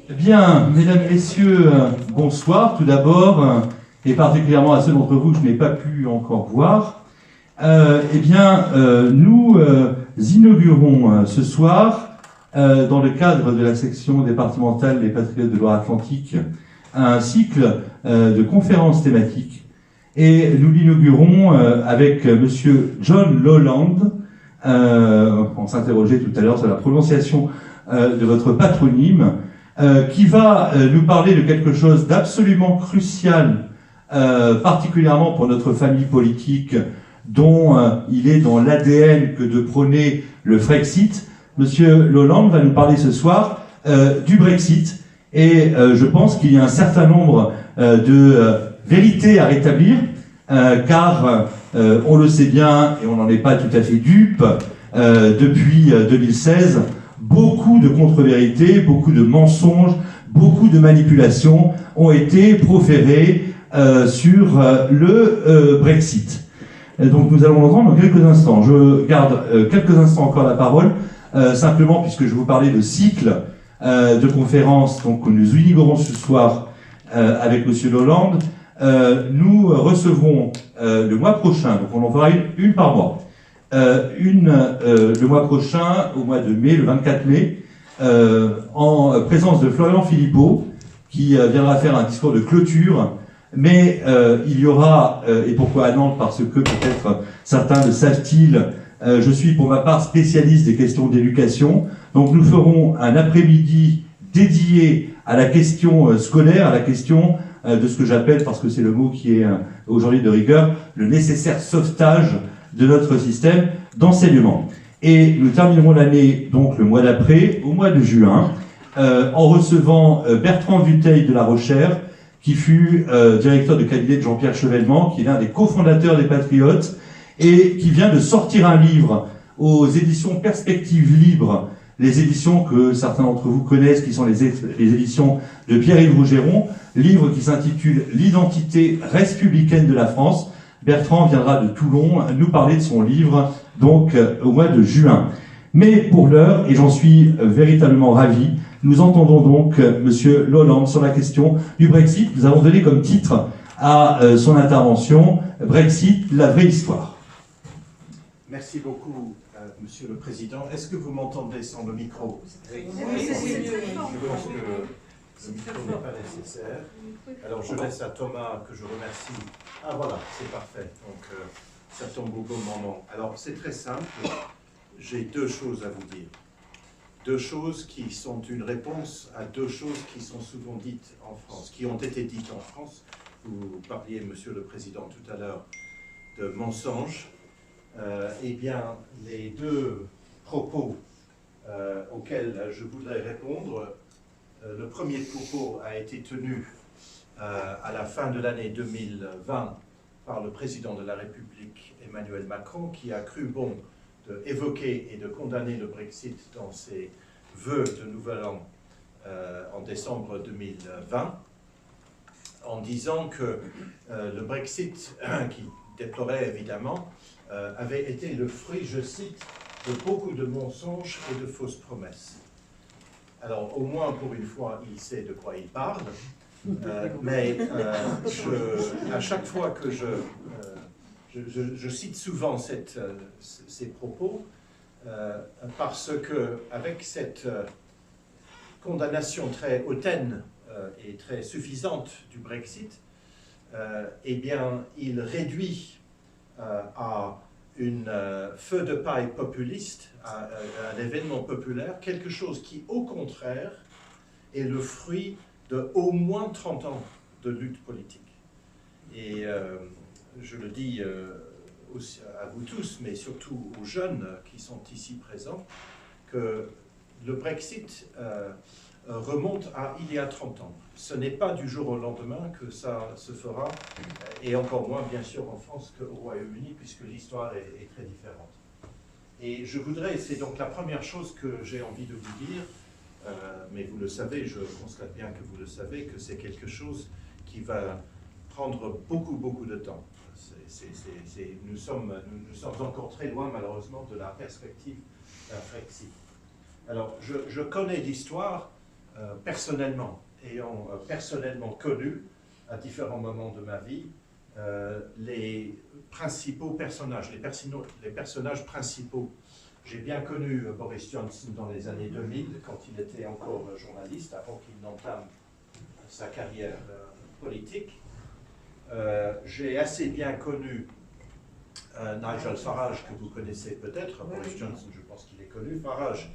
Bien, mesdames, messieurs, bonsoir tout d'abord, et particulièrement à ceux d'entre vous que je n'ai pas pu encore voir. Nous inaugurons ce soir, dans le cadre de la section départementale des Patriotes de Loire-Atlantique, un cycle de conférences thématiques. Et nous l'inaugurons avec monsieur John Lowland. On s'interrogeait tout à l'heure sur la prononciation de votre patronyme, qui va nous parler de quelque chose d'absolument crucial, particulièrement pour notre famille politique, dont il est dans l'ADN que de prôner le Frexit. Monsieur Lowland va nous parler ce soir du Brexit, et je pense qu'il y a un certain nombre de vérités à rétablir, car on le sait bien, et on n'en est pas tout à fait dupe, depuis 2016, beaucoup de contre-vérités, beaucoup de mensonges, beaucoup de manipulations ont été proférées sur le Brexit. Donc nous allons l'entendre dans quelques instants. Je garde quelques instants encore la parole, simplement puisque je vous parlais de cycle de conférences donc, que nous inaugurons ce soir avec M. Lowland. Nous recevrons le mois prochain, donc on en fera une par mois, le mois prochain, au mois de mai, le 24 mai, en présence de Florian Philippot, qui viendra faire un discours de clôture. Mais il y aura, et pourquoi à Nantes? Parce que peut-être certains le savent-ils, je suis pour ma part spécialiste des questions d'éducation. Donc nous ferons un après-midi dédié à la question scolaire, à la question de ce que j'appelle, parce que c'est le mot qui est aujourd'hui de rigueur, le nécessaire sauvetage de notre système d'enseignement. Et nous terminerons l'année, donc le mois d'après, au mois de juin, en recevant Bertrand Dutheil de La Rochère, qui fut directeur de cabinet de Jean-Pierre Chevènement, qui est l'un des cofondateurs des Patriotes, et qui vient de sortir un livre aux éditions Perspectives Libres, les éditions que certains d'entre vous connaissent, qui sont les éditions de Pierre-Yves Rougeron, livre qui s'intitule « L'identité républicaine de la France ». Bertrand viendra de Toulon nous parler de son livre, donc au mois de juin. Mais pour l'heure, et j'en suis véritablement ravi, nous entendons donc Monsieur Lowland sur la question du Brexit. Nous avons donné comme titre à son intervention « Brexit, la vraie histoire ». Merci beaucoup, Monsieur le Président. Est-ce que vous m'entendez sans le micro? Oui. Je pense que le micro n'est pas nécessaire. Alors je laisse à Thomas, que je remercie. Ah voilà, c'est parfait. Donc ça tombe au bon moment. Alors c'est très simple. J'ai deux choses à vous dire. Deux choses qui sont une réponse à deux choses qui sont souvent dites en France, qui ont été dites en France. Vous parliez, Monsieur le Président, tout à l'heure, de mensonges. Eh bien, les deux propos auxquels je voudrais répondre, le premier propos a été tenu à la fin de l'année 2020 par le président de la République, Emmanuel Macron, qui a cru bon d'évoquer et de condamner le Brexit dans ses vœux de Nouvel An en décembre 2020, en disant que le Brexit, qui déplorait évidemment, avait été le fruit, je cite, de beaucoup de mensonges et de fausses promesses. Alors, au moins pour une fois, il sait de quoi il parle, mais à chaque fois que je cite souvent ces propos, parce que avec cette condamnation très hautaine et très suffisante du Brexit, eh bien, il réduit à une feu de paille populiste, à un événement populaire, quelque chose qui, au contraire, est le fruit de au moins 30 ans de lutte politique. Et je le dis aussi à vous tous, mais surtout aux jeunes qui sont ici présents, que le Brexit remonte à il y a 30 ans. Ce n'est pas du jour au lendemain que ça se fera, et encore moins, bien sûr, en France qu'au Royaume-Uni, puisque l'histoire est très différente. Et je voudrais, c'est donc la première chose que j'ai envie de vous dire, mais vous le savez, je constate bien que vous le savez, que c'est quelque chose qui va prendre beaucoup de temps. Nous sommes encore très loin, malheureusement, de la perspective d'un Frexit. Alors, je connais l'histoire personnellement, ayant personnellement connu à différents moments de ma vie les principaux personnages, les personnages principaux. J'ai bien connu Boris Johnson dans les années 2000, quand il était encore journaliste, avant qu'il n'entame sa carrière politique. J'ai assez bien connu Nigel Farage, que vous connaissez peut-être. Boris Johnson, je pense qu'il est connu. Farage,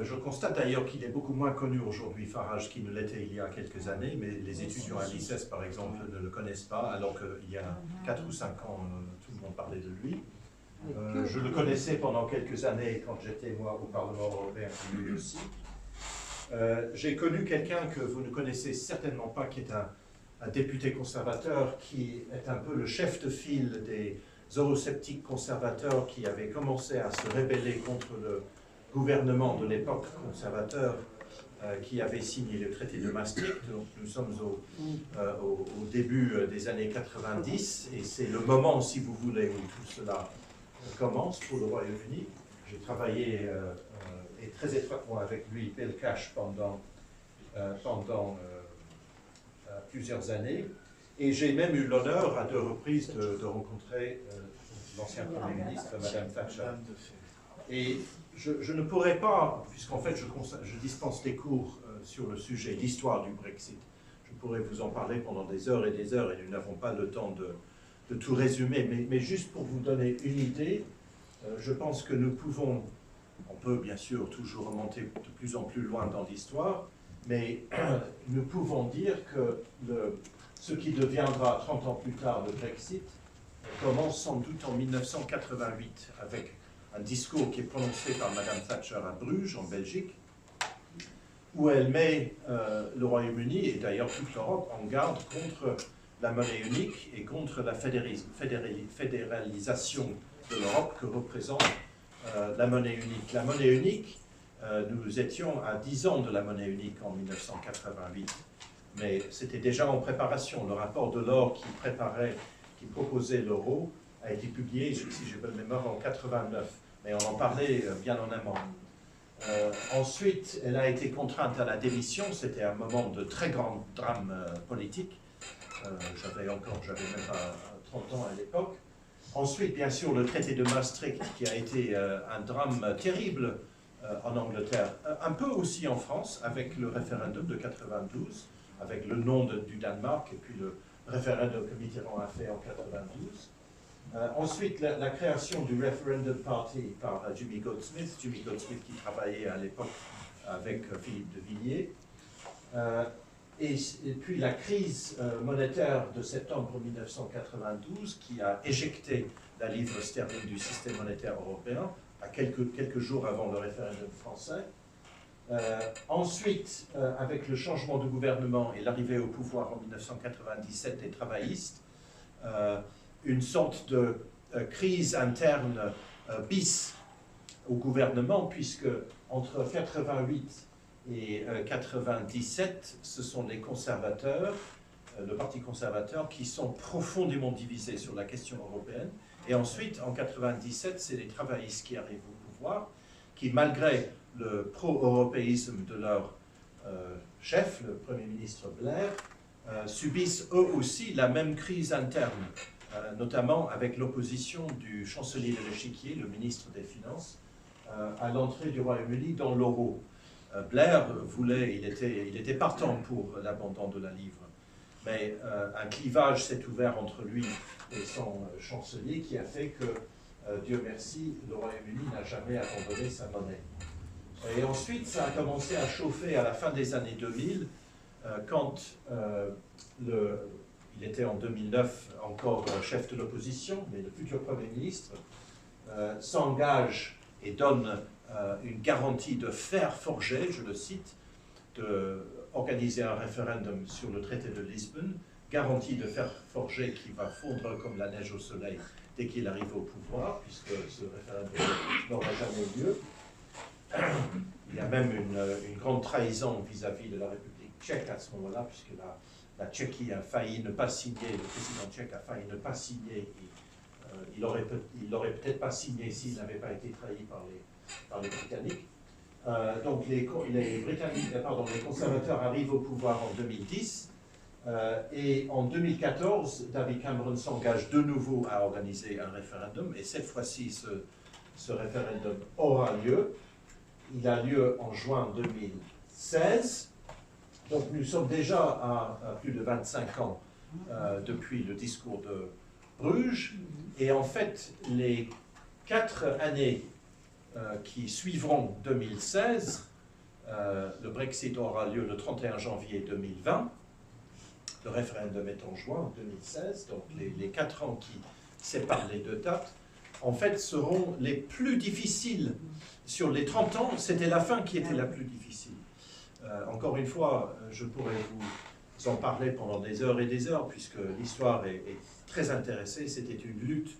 je constate d'ailleurs qu'il est beaucoup moins connu aujourd'hui, Farage, qu'il ne l'était il y a quelques années, mais les étudiants à l'ICES, par exemple, ne le connaissent pas, alors qu'il y a 4 ou 5 ans, tout le monde parlait de lui. Je le connaissais pendant quelques années quand j'étais, moi, au Parlement européen, lui aussi. J'ai connu quelqu'un que vous ne connaissez certainement pas, qui est un député conservateur, qui est un peu le chef de file des eurosceptiques conservateurs qui avaient commencé à se rebeller contre le gouvernement de l'époque conservateur qui avait signé le traité de Maastricht. Donc nous sommes au début des années 90 et c'est le moment, si vous voulez, où tout cela commence pour le Royaume-Uni. J'ai travaillé et très étroitement avec lui, Bill Cash, pendant plusieurs années. Et j'ai même eu l'honneur à 2 reprises de rencontrer l'ancien Premier ministre, Madame Thatcher. Et je ne pourrais pas, puisqu'en fait je dispense des cours sur le sujet, l'histoire du Brexit, je pourrais vous en parler pendant des heures et nous n'avons pas le temps de tout résumer, mais juste pour vous donner une idée, je pense que nous pouvons, on peut bien sûr toujours remonter de plus en plus loin dans l'histoire, mais nous pouvons dire que ce qui deviendra 30 ans plus tard le Brexit commence sans doute en 1988 avec un discours qui est prononcé par Madame Thatcher à Bruges, en Belgique, où elle met le Royaume-Uni, et d'ailleurs toute l'Europe, en garde contre la monnaie unique et contre la fédéralisation de l'Europe que représente la monnaie unique. La monnaie unique, nous étions à 10 ans de la monnaie unique en 1988, mais c'était déjà en préparation. Le rapport Delors qui proposait l'euro a été publié, si j'ai bonne mémoire, en 89, mais on en parlait bien en amont. Ensuite, elle a été contrainte à la démission, c'était un moment de très grand drame politique. J'avais même pas 30 ans à l'époque. Ensuite, bien sûr, le traité de Maastricht, qui a été un drame terrible en Angleterre, un peu aussi en France, avec le référendum de 92, avec le nom du Danemark, et puis le référendum que Mitterrand a fait en 92. Ensuite, la création du Referendum Party par Jimmy Goldsmith qui travaillait à l'époque avec Philippe de Villiers. Et puis la crise monétaire de septembre 1992 qui a éjecté la livre sterling du système monétaire européen à quelques jours avant le référendum français. Ensuite, avec le changement de gouvernement et l'arrivée au pouvoir en 1997 des travaillistes, une sorte de crise interne bis au gouvernement, puisque entre 88 et 97, ce sont les conservateurs, le Parti conservateur, qui sont profondément divisés sur la question européenne. Et ensuite, en 97, c'est les travaillistes qui arrivent au pouvoir, qui, malgré le pro-européisme de leur chef, le Premier ministre Blair, subissent eux aussi la même crise interne, notamment avec l'opposition du chancelier de l'Échiquier, le ministre des Finances, à l'entrée du Royaume-Uni dans l'euro. Blair il était partant pour l'abandon de la livre, mais un clivage s'est ouvert entre lui et son chancelier qui a fait que, Dieu merci, le Royaume-Uni n'a jamais abandonné sa monnaie. Et ensuite, ça a commencé à chauffer à la fin des années 2000, quand il était en 2009 encore chef de l'opposition, mais le futur Premier ministre s'engage et donne une garantie de faire forger, je le cite, d'organiser un référendum sur le traité de Lisbonne, garantie de faire forger qui va fondre comme la neige au soleil dès qu'il arrive au pouvoir, puisque ce référendum n'aura jamais lieu. Il y a même une grande trahison vis-à-vis de la République tchèque à ce moment-là, puisque la Tchéquie a failli ne pas signer, le président tchèque a failli ne pas signer, il n'aurait peut-être pas signé s'il n'avait pas été trahi par les Britanniques. Donc les conservateurs arrivent au pouvoir en 2010 et en 2014, David Cameron s'engage de nouveau à organiser un référendum et cette fois-ci, ce référendum aura lieu. Il a lieu en juin 2016. Donc nous sommes déjà à plus de 25 ans depuis le discours de Bruges. Et en fait, les 4 années qui suivront 2016, le Brexit aura lieu le 31 janvier 2020. Le référendum est en juin 2016. Donc les 4 ans qui séparent les deux dates, en fait, seront les plus difficiles. Sur les 30 ans, c'était la fin qui était la plus difficile. Encore une fois, je pourrais vous en parler pendant des heures et des heures, puisque l'histoire est très intéressée. C'était une lutte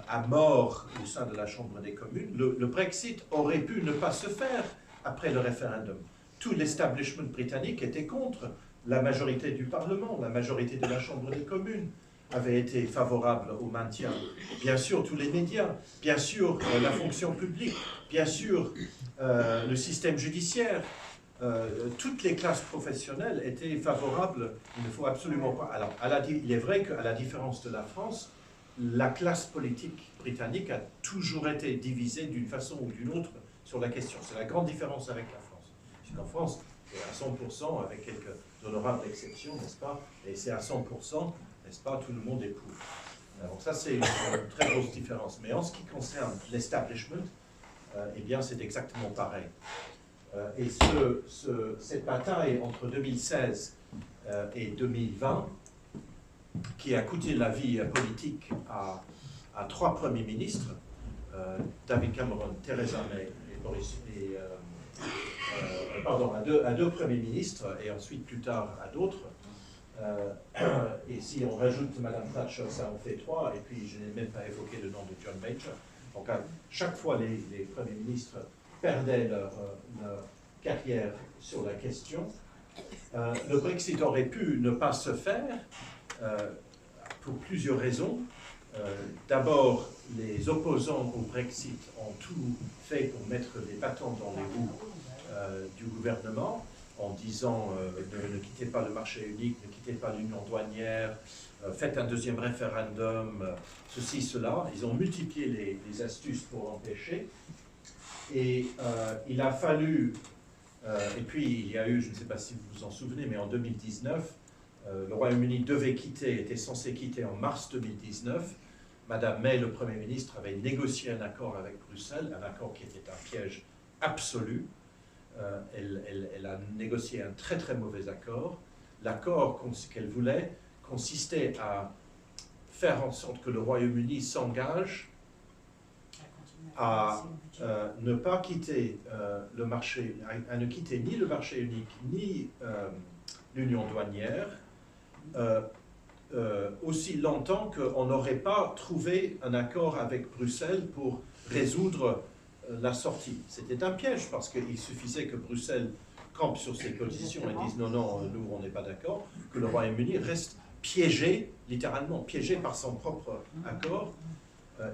à mort au sein de la Chambre des communes. Le Brexit aurait pu ne pas se faire après le référendum. Tout l'establishment britannique était contre. La majorité du Parlement, la majorité de la Chambre des communes avait été favorable au maintien. Bien sûr, tous les médias, bien sûr, la fonction publique, bien sûr, le système judiciaire, toutes les classes professionnelles étaient favorables. Il ne faut absolument pas... Alors, il est vrai qu'à la différence de la France, la classe politique britannique a toujours été divisée d'une façon ou d'une autre sur la question. C'est la grande différence avec la France. Puisqu'en France, c'est à 100%, avec quelques honorables exceptions, n'est-ce pas? Et c'est à 100%, n'est-ce pas? Tout le monde est pour. Donc ça, c'est une très grosse différence. Mais en ce qui concerne l'establishment, eh bien, c'est exactement pareil. Et cette bataille entre 2016 et 2020, qui a coûté la vie politique à 3 premiers ministres, David Cameron, Theresa May et Boris, à 2 premiers ministres et ensuite plus tard à d'autres. Et si on rajoute Mme Thatcher, ça en fait 3, et puis je n'ai même pas évoqué le nom de John Major. Donc à chaque fois, les premiers ministres perdaient leur carrière sur la question. Le Brexit aurait pu ne pas se faire pour plusieurs raisons. D'abord, les opposants au Brexit ont tout fait pour mettre des bâtons dans les roues du gouvernement, en disant ne quittez pas le marché unique, ne quittez pas l'union douanière, faites un deuxième référendum, ceci, cela. Ils ont multiplié les astuces pour empêcher. Et il a fallu, et puis il y a eu, je ne sais pas si vous vous en souvenez, mais en 2019, le Royaume-Uni était censé quitter en mars 2019. Madame May, le Premier ministre, avait négocié un accord avec Bruxelles, un accord qui était un piège absolu. Elle a négocié un très très mauvais accord. L'accord qu'elle voulait consistait à faire en sorte que le Royaume-Uni s'engage à ne pas quitter le marché, à ne quitter ni le marché unique ni l'union douanière aussi longtemps qu'on n'aurait pas trouvé un accord avec Bruxelles pour résoudre la sortie. C'était un piège parce qu'il suffisait que Bruxelles campe sur ses positions et dise non, non, nous on n'est pas d'accord, que le Royaume-Uni reste piégé, littéralement piégé par son propre accord.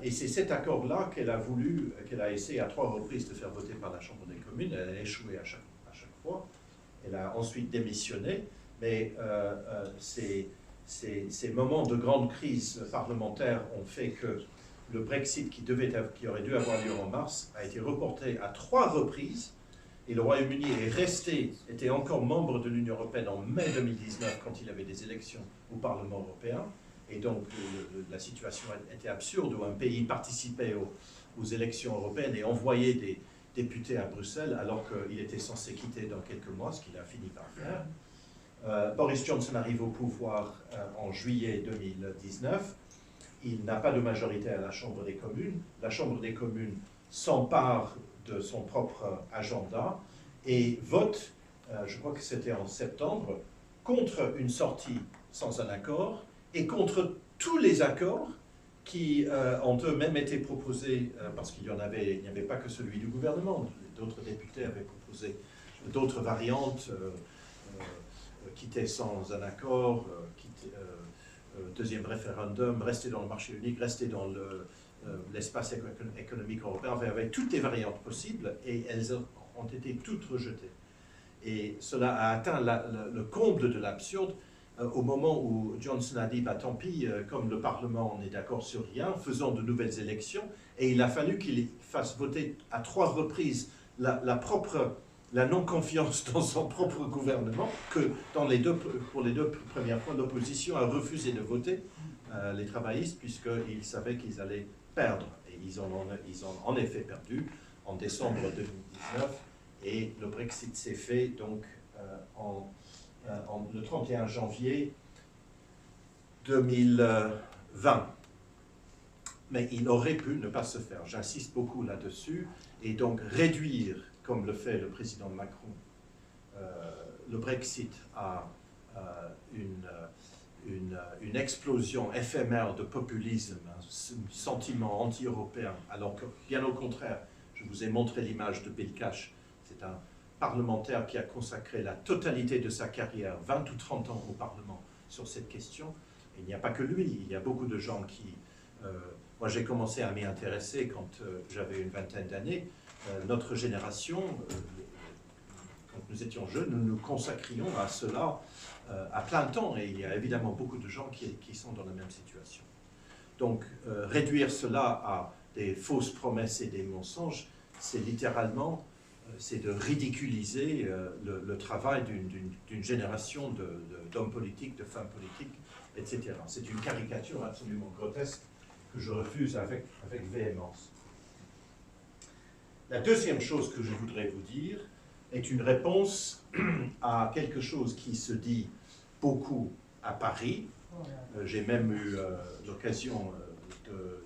Et c'est cet accord-là qu'elle a essayé à 3 reprises de faire voter par la Chambre des communes. Elle a échoué à chaque fois. Elle a ensuite démissionné. Mais ces moments de grande crise parlementaire ont fait que le Brexit, qui aurait dû avoir lieu en mars, a été reporté à 3 reprises. Et le Royaume-Uni était encore membre de l'Union européenne en mai 2019, quand il y avait des élections au Parlement européen. Et donc, la situation était absurde, où un pays participait aux élections européennes et envoyait des députés à Bruxelles, alors qu'il était censé quitter dans quelques mois, ce qu'il a fini par faire. Boris Johnson arrive au pouvoir en juillet 2019. Il n'a pas de majorité à la Chambre des communes. La Chambre des communes s'empare de son propre agenda et vote, je crois que c'était en septembre, contre une sortie sans un accord et contre tous les accords qui ont eux-mêmes été proposés, parce qu'il n'y avait pas que celui du gouvernement. D'autres députés avaient proposé d'autres variantes, quitter sans un accord, deuxième référendum, rester dans le marché unique, rester dans l'espace économique européen, enfin, avec toutes les variantes possibles, et elles ont ont été toutes rejetées. Et cela a atteint le comble de l'absurde au moment où Johnson a dit, bah, tant pis, comme le Parlement n'est d'accord sur rien, faisons de nouvelles élections. Et il a fallu qu'il fasse voter à 3 reprises la non-confiance dans son propre gouvernement, que pour les deux premières fois, l'opposition a refusé de voter les travaillistes, puisqu'ils savaient qu'ils allaient perdre. Et ils ont en effet perdu en décembre 2019, et le Brexit s'est fait donc le 31 janvier 2020. Mais il aurait pu ne pas se faire. J'insiste beaucoup là-dessus, et donc réduire, comme le fait le président Macron, le Brexit à une explosion éphémère de populisme, un sentiment anti-européen, alors que, bien au contraire, je vous ai montré l'image de Bill Cash, c'est un parlementaire qui a consacré la totalité de sa carrière, 20 ou 30 ans au Parlement, sur cette question. Et il n'y a pas que lui, il y a beaucoup de gens qui... moi, j'ai commencé à m'y intéresser quand j'avais une vingtaine d'années. Notre génération, quand nous étions jeunes, nous nous consacrions à cela à plein temps, et il y a évidemment beaucoup de gens qui sont dans la même situation. Donc, réduire cela à des fausses promesses et des mensonges, c'est littéralement, c'est de ridiculiser le travail d'une génération d'hommes politiques, de femmes politiques, etc. C'est une caricature absolument grotesque que je refuse avec véhémence. La deuxième chose que je voudrais vous dire est une réponse à quelque chose qui se dit beaucoup à Paris. J'ai même eu l'occasion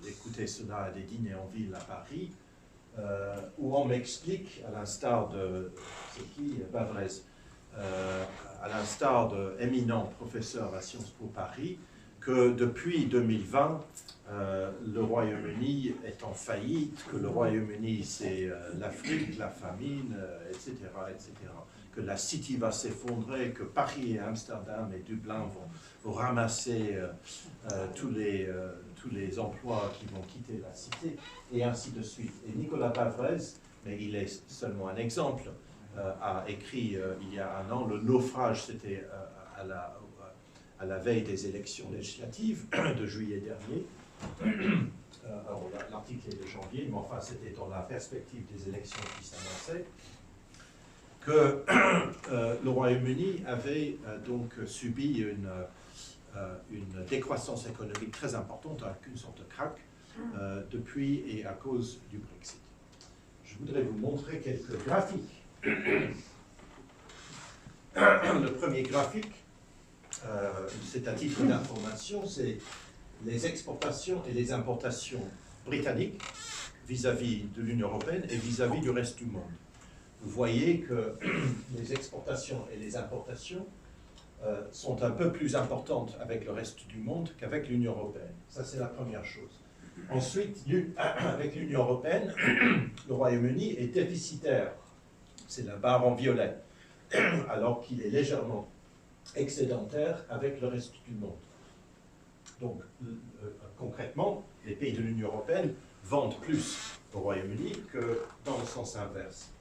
d'écouter cela à des dîners en ville à Paris, où on m'explique, à l'instar de, c'est qui, Bavrez, à l'instar d'éminents professeurs à Sciences Po Paris, que depuis 2020, le Royaume-Uni est en faillite, que le Royaume-Uni c'est l'Afrique, la famine, etc., etc., que la City va s'effondrer, que Paris et Amsterdam et Dublin vont ramasser tous les emplois qui vont quitter la Cité, et ainsi de suite. Et Nicolas Bavrez, mais il est seulement un exemple, a écrit il y a un an, le naufrage, c'était à la veille des élections législatives de juillet dernier. L'article est de janvier, mais enfin c'était dans la perspective des élections qui s'annonçaient, que le Royaume-Uni avait donc subi une décroissance économique très importante, avec une sorte de crack, depuis et à cause du Brexit. Je voudrais vous montrer quelques graphiques. Le premier graphique, c'est à titre d'information, c'est les exportations et les importations britanniques vis-à-vis de l'Union européenne et vis-à-vis du reste du monde. Vous voyez que les exportations et les importations sont un peu plus importantes avec le reste du monde qu'avec l'Union européenne. Ça, c'est la première chose. Ensuite, avec l'Union européenne, le Royaume-Uni est déficitaire. C'est la barre en violet, alors qu'il est légèrement excédentaire avec le reste du monde. Donc, concrètement, les pays de l'Union européenne vendent plus au Royaume-Uni que dans le sens inverse.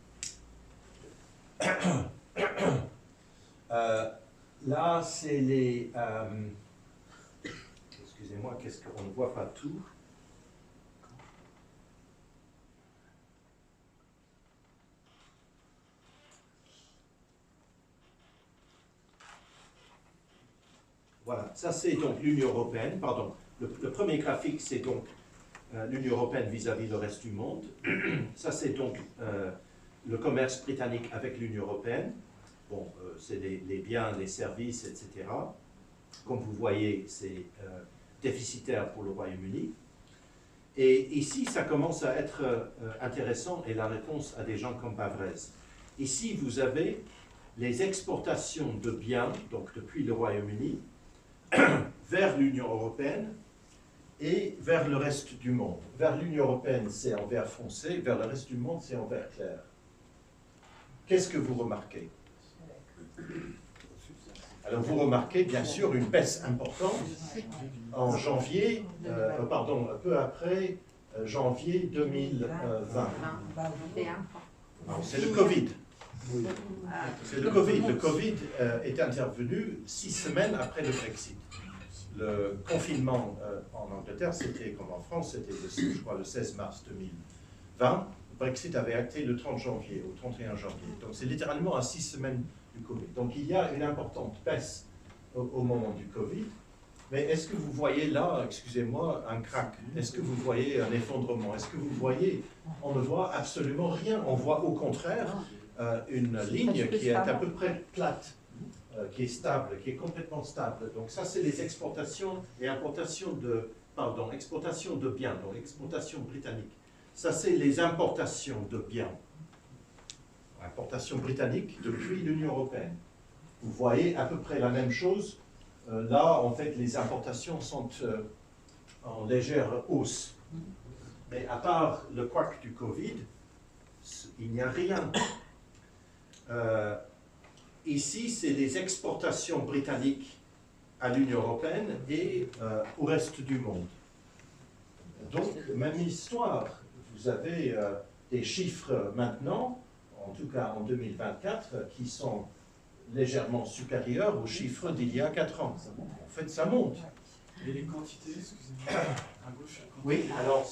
Là, c'est les... excusez-moi, qu'est-ce qu'on ne voit pas tout? Voilà, ça c'est donc l'Union européenne, pardon. Le premier graphique, c'est donc l'Union européenne vis-à-vis le reste du monde. Ça c'est donc le commerce britannique avec l'Union européenne. Bon, c'est les biens, les services, etc. Comme vous voyez, c'est déficitaire pour le Royaume-Uni. Et ici, ça commence à être intéressant, et la réponse à des gens comme Bavrez. Ici, vous avez les exportations de biens, donc depuis le Royaume-Uni, vers l'Union européenne et vers le reste du monde. Vers l'Union européenne, c'est en vert foncé, vers le reste du monde, c'est en vert clair. Qu'est-ce que vous remarquez? Alors vous remarquez bien sûr une baisse importante en janvier, pardon, un peu après janvier 2020. C'est le Covid. C'est le Covid. Le Covid est intervenu 6 semaines après le Brexit. Le confinement en Angleterre, c'était comme en France, c'était je crois le 16 mars 2020. Le Brexit avait acté le 30 janvier au 31 janvier. Donc c'est littéralement à 6 semaines du Covid. Donc il y a une importante baisse au moment du Covid. Mais est-ce que vous voyez là, excusez-moi, un crack? Est-ce que vous voyez un effondrement? Est-ce que vous voyez? On ne voit absolument rien. On voit au contraire une ligne qui est à peu près plate, qui est stable, qui est complètement stable. Donc ça, c'est les exportations et importations de, exportations de biens, donc exportations britanniques. Ça, c'est les importations de biens. Importations britanniques depuis l'Union européenne. Vous voyez à peu près la même chose. Là, en fait, les importations sont en légère hausse. Mais à part le couac du Covid, il n'y a rien. Ici, c'est les exportations britanniques à l'Union européenne et au reste du monde. Donc, même histoire. Vous avez des chiffres maintenant, en tout cas en 2024, qui sont légèrement supérieurs aux chiffres d'il y a 4 ans. En fait, ça monte. Et les quantités, excusez-moi, à gauche, oui, alors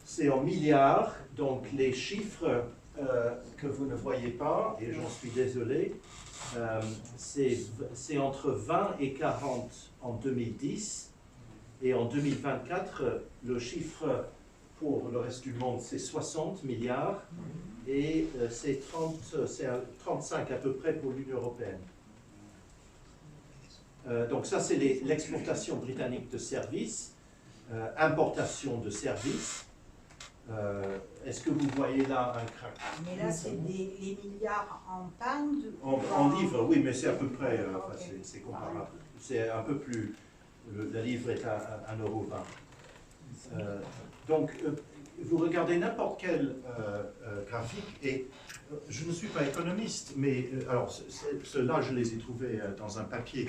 c'est en milliards, donc les chiffres que vous ne voyez pas, et j'en suis désolé, c'est entre 20 et 40 en 2010, et en 2024, le chiffre pour le reste du monde, c'est 60 milliards, et c'est 35 à peu près pour l'Union européenne. Donc ça, c'est l'exportation britannique de services, importation de services. Est-ce que vous voyez là un crack? Mais là, c'est les milliards en pounds? En livres, oui, mais c'est à peu près, c'est comparable. C'est un peu plus, la livre est à 1,20 €. Donc, vous regardez n'importe quel graphique, et je ne suis pas économiste, mais alors ceux-là, je les ai trouvés dans un papier,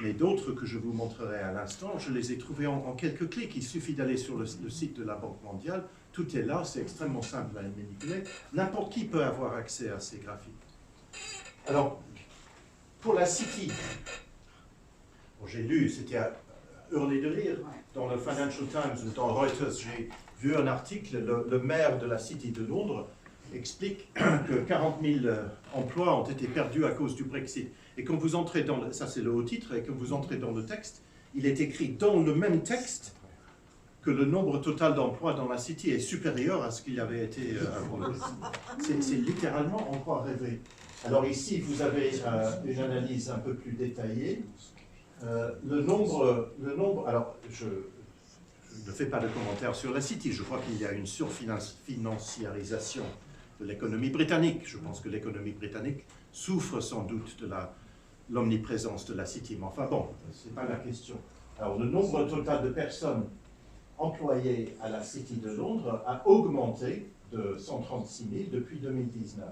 mais d'autres que je vous montrerai à l'instant, je les ai trouvés en quelques clics. Il suffit d'aller sur le site de la Banque mondiale, tout est là, c'est extrêmement simple à manipuler. N'importe qui peut avoir accès à ces graphiques. Alors, pour la City, bon, j'ai lu, c'était à hurler de rire, dans le Financial Times ou dans Reuters, j'ai vu un article, le maire de la City de Londres explique que 40 000 emplois ont été perdus à cause du Brexit. Et quand vous entrez dans, ça c'est le haut titre, et quand vous entrez dans le texte, il est écrit dans le même texte que le nombre total d'emplois dans la City est supérieur à ce qu'il avait été avant le Brexit. C'est littéralement, on croit rêver. Alors ici, vous avez une analyse un peu plus détaillée. Le nombre, alors je ne fais pas de commentaires sur la City, je crois qu'il y a une surfinanciarisation de l'économie britannique. Je pense que l'économie britannique souffre sans doute de l'omniprésence de la City. Mais enfin bon, ce n'est pas la question. Alors le nombre total de personnes employées à la City de Londres a augmenté de 136 000 depuis 2019.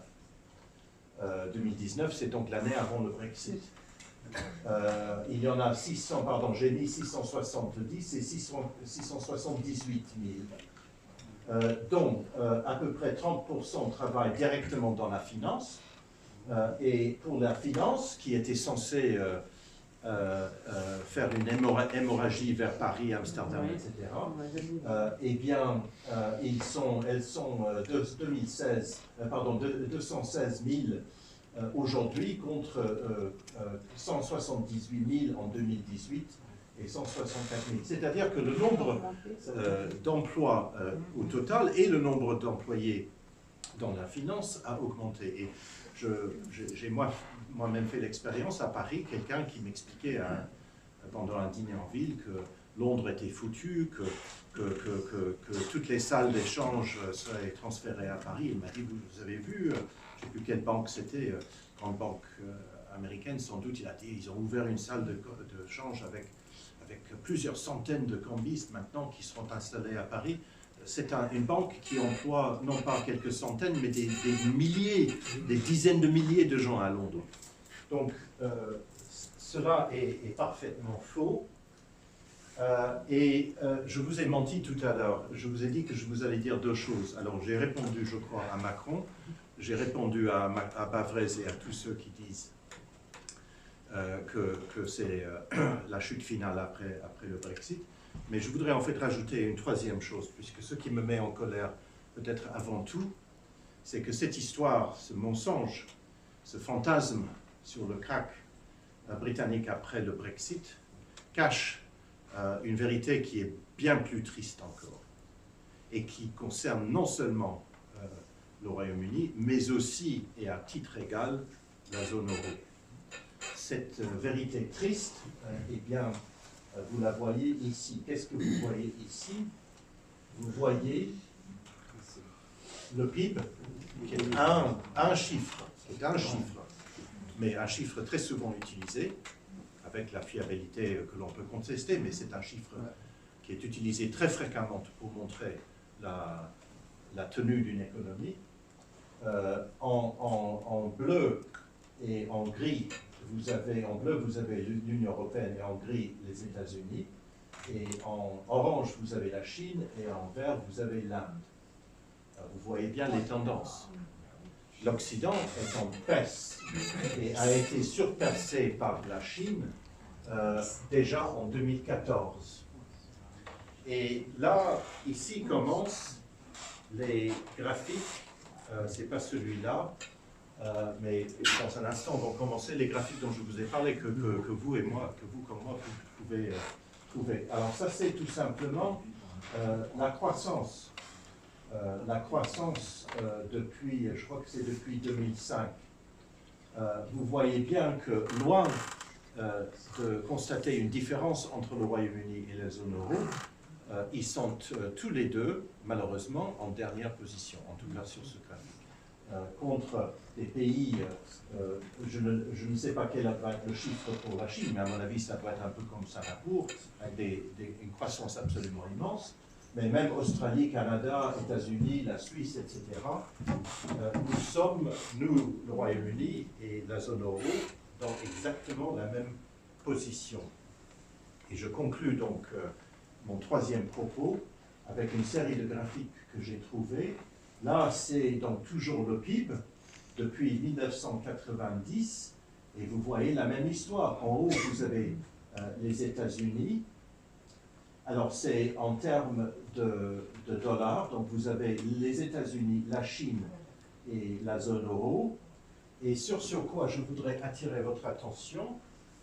2019, c'est donc l'année avant le Brexit. Il y en a 600, pardon, j'ai mis 670 et 678 000. Donc, à peu près 30% travaillent directement dans la finance. Et pour la finance, qui était censée faire une hémorragie vers Paris, Amsterdam, etc., eh bien, elles sont 216 000 aujourd'hui contre 178 000 en 2018 et 164 000. C'est-à-dire que le nombre d'emplois au total et le nombre d'employés dans la finance a augmenté. Et j'ai moi-même fait l'expérience à Paris, quelqu'un qui m'expliquait pendant un dîner en ville que Londres était foutu, que toutes les salles d'échange seraient transférées à Paris. Il m'a dit, vous avez vu, je ne sais plus quelle banque c'était, grande banque américaine sans doute, il a dit, ils ont ouvert une salle de change avec plusieurs centaines de cambistes maintenant qui seront installés à Paris. C'est une banque qui emploie non pas quelques centaines, mais des milliers, des dizaines de milliers de gens à Londres. Donc, cela est parfaitement faux. Je vous ai menti tout à l'heure. Je vous ai dit que je vous allais dire deux choses. Alors, j'ai répondu, je crois, à Macron. J'ai répondu à Bavrez et à tous ceux qui disent que c'est la chute finale après le Brexit. Mais je voudrais en fait rajouter une troisième chose, puisque ce qui me met en colère, peut-être avant tout, c'est que cette histoire, ce mensonge, ce fantasme sur le krach britannique après le Brexit, cache une vérité qui est bien plus triste encore, et qui concerne non seulement le Royaume-Uni, mais aussi, et à titre égal, la zone euro. Cette vérité triste, eh bien, vous la voyez ici. Qu'est-ce que vous voyez ici? Vous voyez le PIB, qui est un chiffre, mais un chiffre très souvent utilisé, avec la fiabilité que l'on peut contester, mais c'est un chiffre qui est utilisé très fréquemment pour montrer la tenue d'une économie. En bleu et en gris, en bleu vous avez l'Union européenne et en gris les États-Unis, et en orange vous avez la Chine et en vert vous avez l'Inde. Vous voyez bien les tendances. L'Occident est en baisse et a été surpassé par la Chine déjà en 2014. Et là, ici commencent les graphiques, c'est pas celui-là, mais dans un instant vont commencer les graphiques dont je vous ai parlé, que vous et moi, que vous comme moi, vous pouvez trouver. Alors ça, c'est tout simplement la croissance. Depuis, je crois que c'est depuis 2005. Vous voyez bien que loin de constater une différence entre le Royaume-Uni et la zone euro, ils sont tous les deux, malheureusement, en dernière position, en tout cas sur ce graphique. Contre des pays, je ne sais pas quel va être le chiffre pour la Chine, mais à mon avis, ça doit être un peu comme Singapour, avec une croissance absolument immense. Mais même Australie, Canada, États-Unis, la Suisse, etc., nous sommes, nous, le Royaume-Uni et la zone euro, dans exactement la même position. Et je conclus donc mon troisième propos avec une série de graphiques que j'ai trouvés. Là, c'est donc toujours le PIB depuis 1990, et vous voyez la même histoire. En haut, vous avez les États-Unis. Alors, c'est en termes de dollars, donc vous avez les États-Unis, la Chine et la zone euro. Et sur quoi je voudrais attirer votre attention,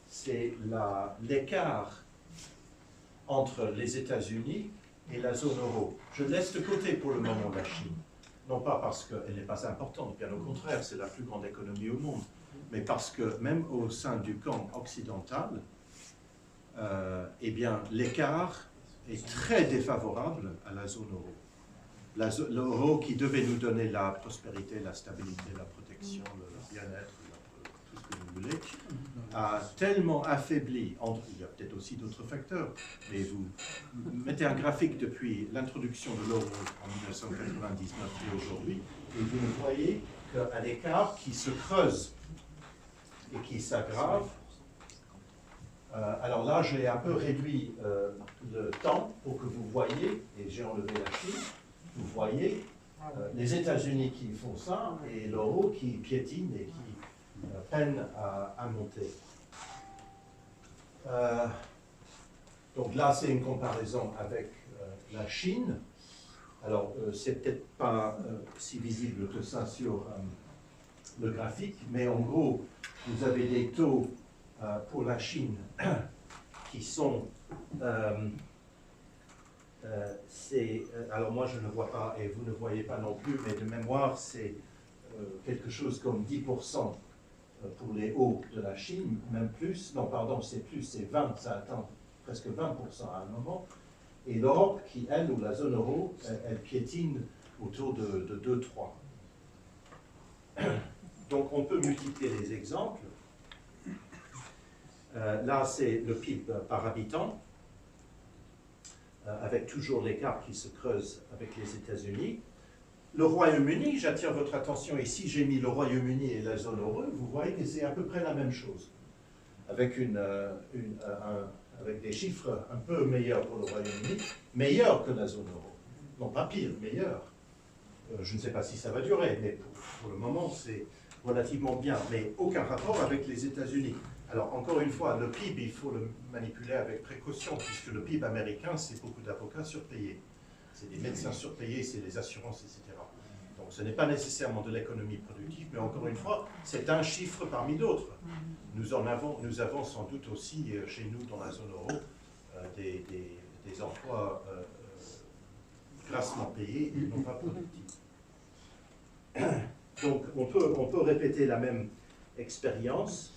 c'est l'écart entre les États-Unis et la zone euro. Je laisse de côté pour le moment la Chine. Non pas parce qu'elle n'est pas importante, bien au contraire, c'est la plus grande économie au monde, mais parce que même au sein du camp occidental, eh bien, l'écart est très défavorable à la zone euro. L'euro qui devait nous donner la prospérité, la stabilité, la protection, le bien-être, tout ce que vous voulez, a tellement affaibli, il y a peut-être aussi d'autres facteurs, mais vous mettez un graphique depuis l'introduction de l'euro en 1999 et aujourd'hui, et vous voyez qu'un écart qui se creuse et qui s'aggrave. Alors là, j'ai un peu réduit le temps pour que vous voyez, et j'ai enlevé la Chine, vous voyez les États-Unis qui font ça et l'euro qui piétine et qui peine à monter. Donc là, c'est une comparaison avec la Chine. Alors, c'est peut-être pas si visible que ça sur le graphique, mais en gros, vous avez des taux pour la Chine qui sont... alors moi, je ne vois pas, et vous ne voyez pas non plus, mais de mémoire, c'est quelque chose comme 10% pour les hauts de la Chine, même plus, non pardon, c'est plus, c'est 20, ça atteint presque 20% à un moment, et l'Europe qui, elle, ou la zone euro, elle piétine autour de 2-3. Donc on peut multiplier les exemples. Là, c'est le PIB par habitant, avec toujours l'écart qui se creuse avec les États-Unis. Le Royaume-Uni, j'attire votre attention ici, j'ai mis le Royaume-Uni et la zone euro, vous voyez que c'est à peu près la même chose, avec un avec des chiffres un peu meilleurs pour le Royaume-Uni, meilleurs que la zone euro. Non pas pire, meilleur. Je ne sais pas si ça va durer, mais pour le moment, c'est relativement bien. Mais aucun rapport avec les États-Unis. Alors, encore une fois, le PIB, il faut le manipuler avec précaution, puisque le PIB américain, c'est beaucoup d'avocats surpayés. C'est des médecins surpayés, c'est des assurances, etc. Donc, ce n'est pas nécessairement de l'économie productive, mais encore une fois, c'est un chiffre parmi d'autres. Nous avons sans doute aussi, chez nous, dans la zone euro, des emplois grassement payés et non pas productifs. Donc, on peut répéter la même expérience.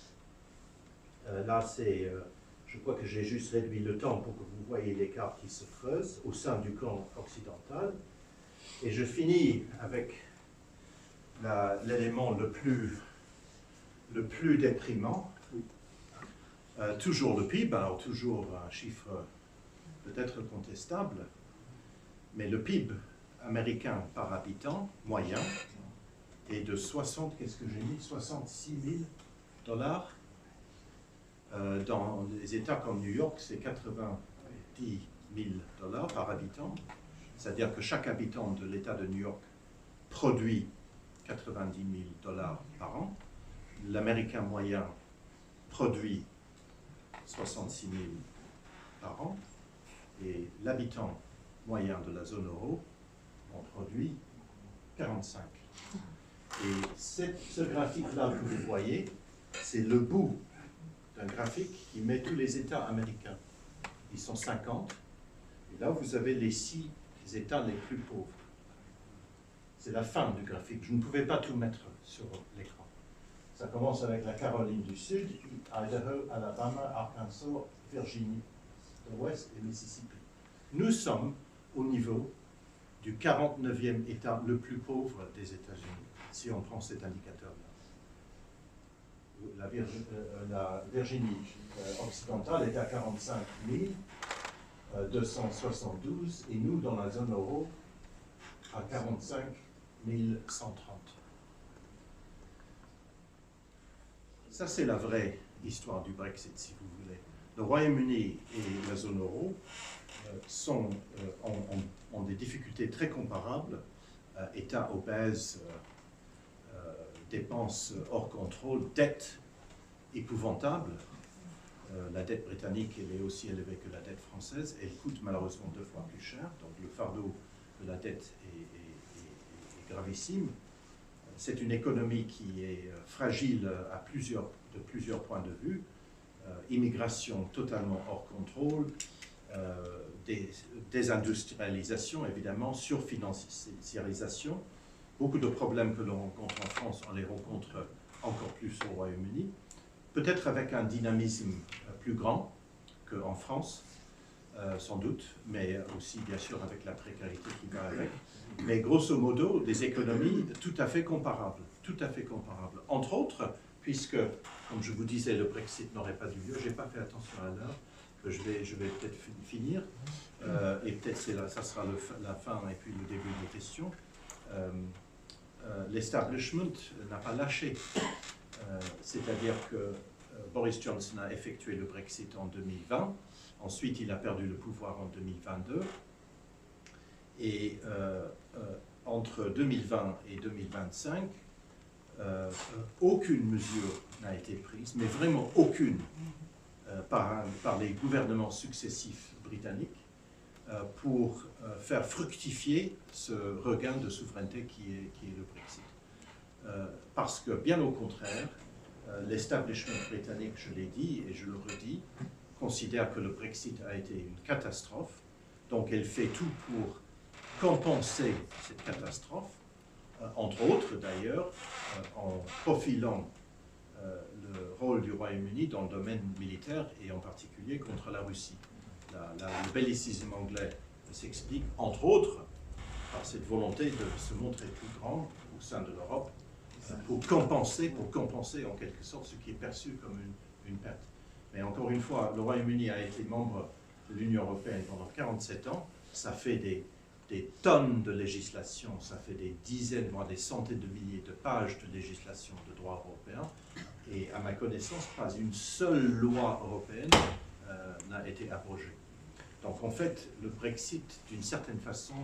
Là, je crois que j'ai juste réduit le temps pour que vous voyez l'écart qui se creuse au sein du camp occidental. Et je finis avec l'élément le plus déprimant. Toujours le PIB, alors toujours un chiffre peut-être contestable, mais le PIB américain par habitant moyen est de 66 000 $. Dans des États comme New York, c'est 90 000 $ par habitant. C'est-à-dire que chaque habitant de l'État de New York produit 90 000 $ par an. L'Américain moyen produit 66 000 par an. Et l'habitant moyen de la zone euro en produit 45. Et ce graphique-là que vous voyez, c'est le bout d'un graphique qui met tous les États américains. Ils sont 50. Et là, vous avez les 6 États les plus pauvres. C'est la fin du graphique. Je ne pouvais pas tout mettre sur l'écran. Ça commence avec la Caroline du Sud, Idaho, Alabama, Arkansas, Virginie de l'Ouest et Mississippi. Nous sommes au niveau du 49e État le plus pauvre des États-Unis, si on prend cet indicateur-là. La Virginie occidentale est à 45 272 et nous, dans la zone euro, à 45 130. Ça, c'est la vraie histoire du Brexit, si vous voulez. Le Royaume-Uni et la zone euro ont des difficultés très comparables. État obèse, dépenses hors contrôle, dette épouvantable. La dette britannique, elle est aussi élevée que la dette française. Elle coûte malheureusement 2 fois plus cher. Donc le fardeau de la dette est gravissime. C'est une économie qui est fragile de plusieurs points de vue. Immigration totalement hors contrôle, désindustrialisation évidemment, surfinanciarisation. Beaucoup de problèmes que l'on rencontre en France, on les rencontre encore plus au Royaume-Uni. Peut-être avec un dynamisme plus grand qu'en France, sans doute, mais aussi bien sûr avec la précarité qui va avec. Mais grosso modo, des économies tout à fait comparables, Entre autres, puisque, comme je vous disais, le Brexit n'aurait pas dû lieu, je n'ai pas fait attention à l'heure, que je vais peut-être finir, et peut-être ça sera la fin et puis le début des questions. L'establishment n'a pas lâché. C'est-à-dire que Boris Johnson a effectué le Brexit en 2020, ensuite il a perdu le pouvoir en 2022, et entre 2020 et 2025, aucune mesure n'a été prise, mais vraiment aucune, par les gouvernements successifs britanniques, pour faire fructifier ce regain de souveraineté qui est le Brexit. Parce que, bien au contraire, l'establishment britannique, je l'ai dit et je le redis, considère que le Brexit a été une catastrophe, donc elle fait tout pour compenser cette catastrophe, entre autres d'ailleurs, en profilant le rôle du Royaume-Uni dans le domaine militaire et en particulier contre la Russie. Le bellicisme anglais s'explique, entre autres, par cette volonté de se montrer plus grand au sein de l'Europe pour compenser en quelque sorte ce qui est perçu comme une perte. Mais encore une fois, le Royaume-Uni a été membre de l'Union européenne pendant 47 ans. Ça fait des tonnes de législation, ça fait des dizaines, voire des centaines de milliers de pages de législation de droit européen. Et à ma connaissance, pas une seule loi européenne n'a été abrogé. Donc en fait, le Brexit, d'une certaine façon,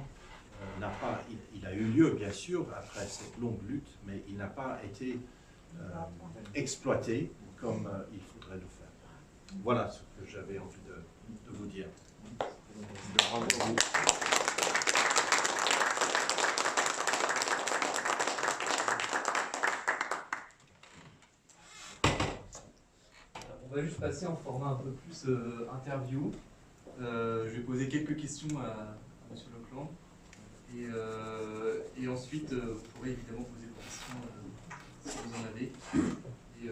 il a eu lieu, bien sûr, après cette longue lutte, mais il n'a pas été exploité comme il faudrait le faire. Voilà ce que j'avais envie de vous dire. On va juste passer en format un peu plus interview. Je vais poser quelques questions à M. Lecland. Et ensuite, vous pourrez évidemment poser des questions si vous en avez. Et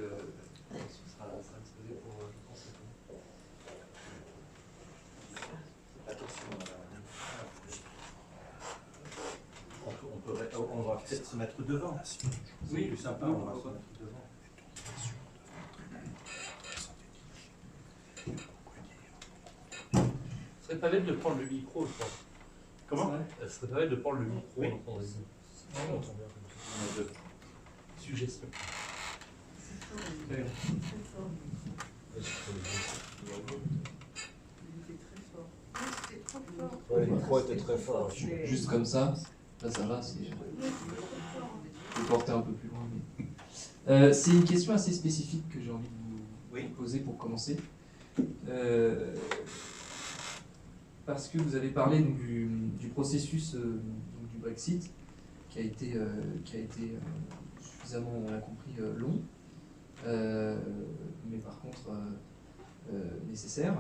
ce sera disposé pour, je pense, on va peut-être se mettre devant. C'est plus sympa, on va se mettre devant. Ce serait pas bête de prendre le micro, je pense. Comment? Ce serait pas bête de prendre le micro. Oui. On entend bien. Suggestion. très bien. Ouais, le micro était très fort. Juste comme ça, là ça va, c'est... Je vais porter un peu plus loin. Mais... c'est une question assez spécifique que j'ai envie de vous poser pour commencer. Parce que vous avez parlé donc, du processus donc, du Brexit, qui a été suffisamment, on l'a compris, long, mais par contre nécessaire.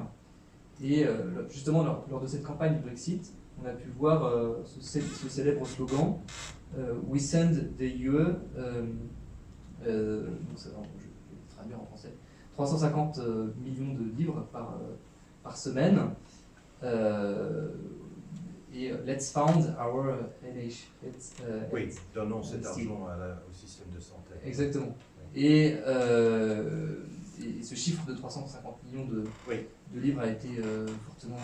Et justement, lors de cette campagne du Brexit, on a pu voir ce célèbre slogan We send the UE, donc ça, je vais traduire en français, 350 millions de livres par semaine. Et let's fund our NH. Oui, donnons cet argent au système de santé. Exactement. Et ce chiffre de 350 millions de livres a été fortement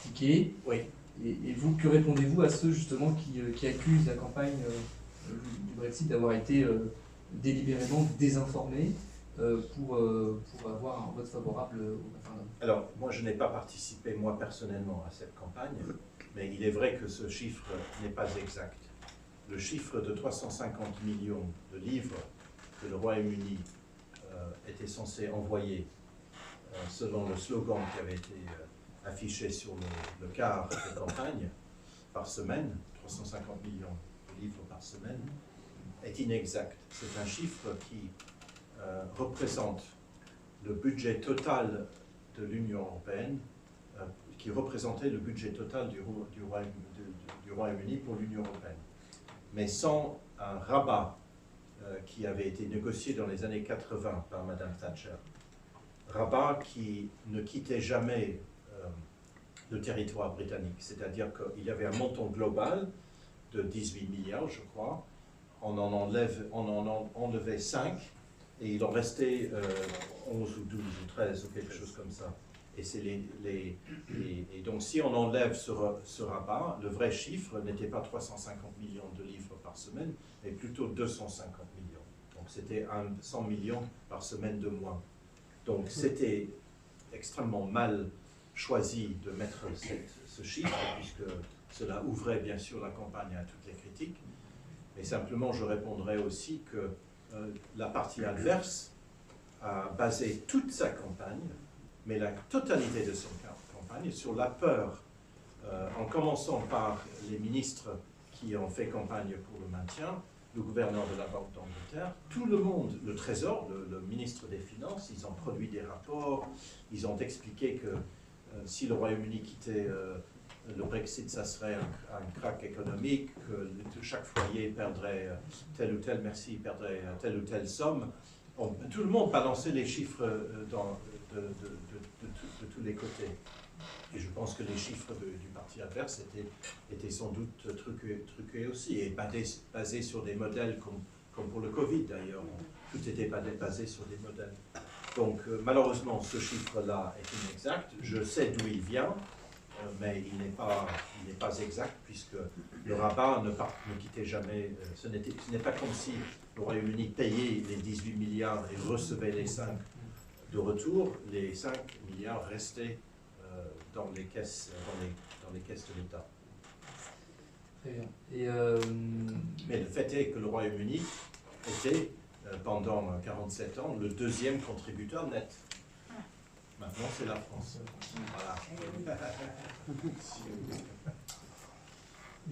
critiqué. Oui. Et vous, que répondez-vous à ceux justement qui accusent la campagne du Brexit d'avoir été délibérément désinformés pour avoir un vote favorable au référendum? Alors, moi je n'ai pas participé, moi personnellement, à cette campagne, mais il est vrai que ce chiffre n'est pas exact. Le chiffre de 350 millions de livres que le Royaume-Uni était censé envoyer, selon le slogan qui avait été affiché sur le quart de campagne, par semaine, 350 millions de livres par semaine, est inexact. C'est un chiffre qui représente le budget total de l'Union européenne, qui représentait le budget total du Royaume-Uni pour l'Union européenne. Mais sans un rabat qui avait été négocié dans les années 80 par Mme Thatcher. Rabat qui ne quittait jamais le territoire britannique, c'est-à-dire qu'il y avait un montant global de 18 milliards, je crois, on en enlevait 5, et il en restait 11 ou 12 ou 13 ou quelque chose comme ça. Et donc si on enlève ce rabat, le vrai chiffre n'était pas 350 millions de livres par semaine, mais plutôt 250 millions. Donc c'était 100 millions par semaine de moins. Donc c'était extrêmement mal choisi de mettre ce chiffre, puisque cela ouvrait bien sûr la campagne à toutes les critiques. Mais simplement je répondrai aussi que la partie adverse a basé toute sa campagne, mais la totalité de son campagne, sur la peur, en commençant par les ministres qui ont fait campagne pour le maintien, le gouverneur de la Banque d'Angleterre, tout le monde, le Trésor, le ministre des Finances, ils ont produit des rapports, ils ont expliqué que si le Royaume-Uni quittait le Brexit, ça serait un krach économique, que chaque foyer perdrait telle ou telle, perdrait telle ou telle somme. Tout le monde balançait les chiffres de tous les côtés. Et je pense que les chiffres du parti adverse étaient sans doute truqués aussi, et basés sur des modèles comme pour le Covid d'ailleurs. Tout était basé sur des modèles. Donc malheureusement, ce chiffre-là est inexact. Je sais d'où il vient, mais il n'est pas exact, puisque le rabat ne quittait jamais. Ce n'est pas comme si le Royaume-Uni payait les 18 milliards et recevait les 5 de retour les 5 milliards restés dans les caisses de l'État. Très bien. Et, Mais le fait est que le Royaume-Uni était, pendant 47 ans, le deuxième contributeur net. Maintenant, c'est la France. Voilà.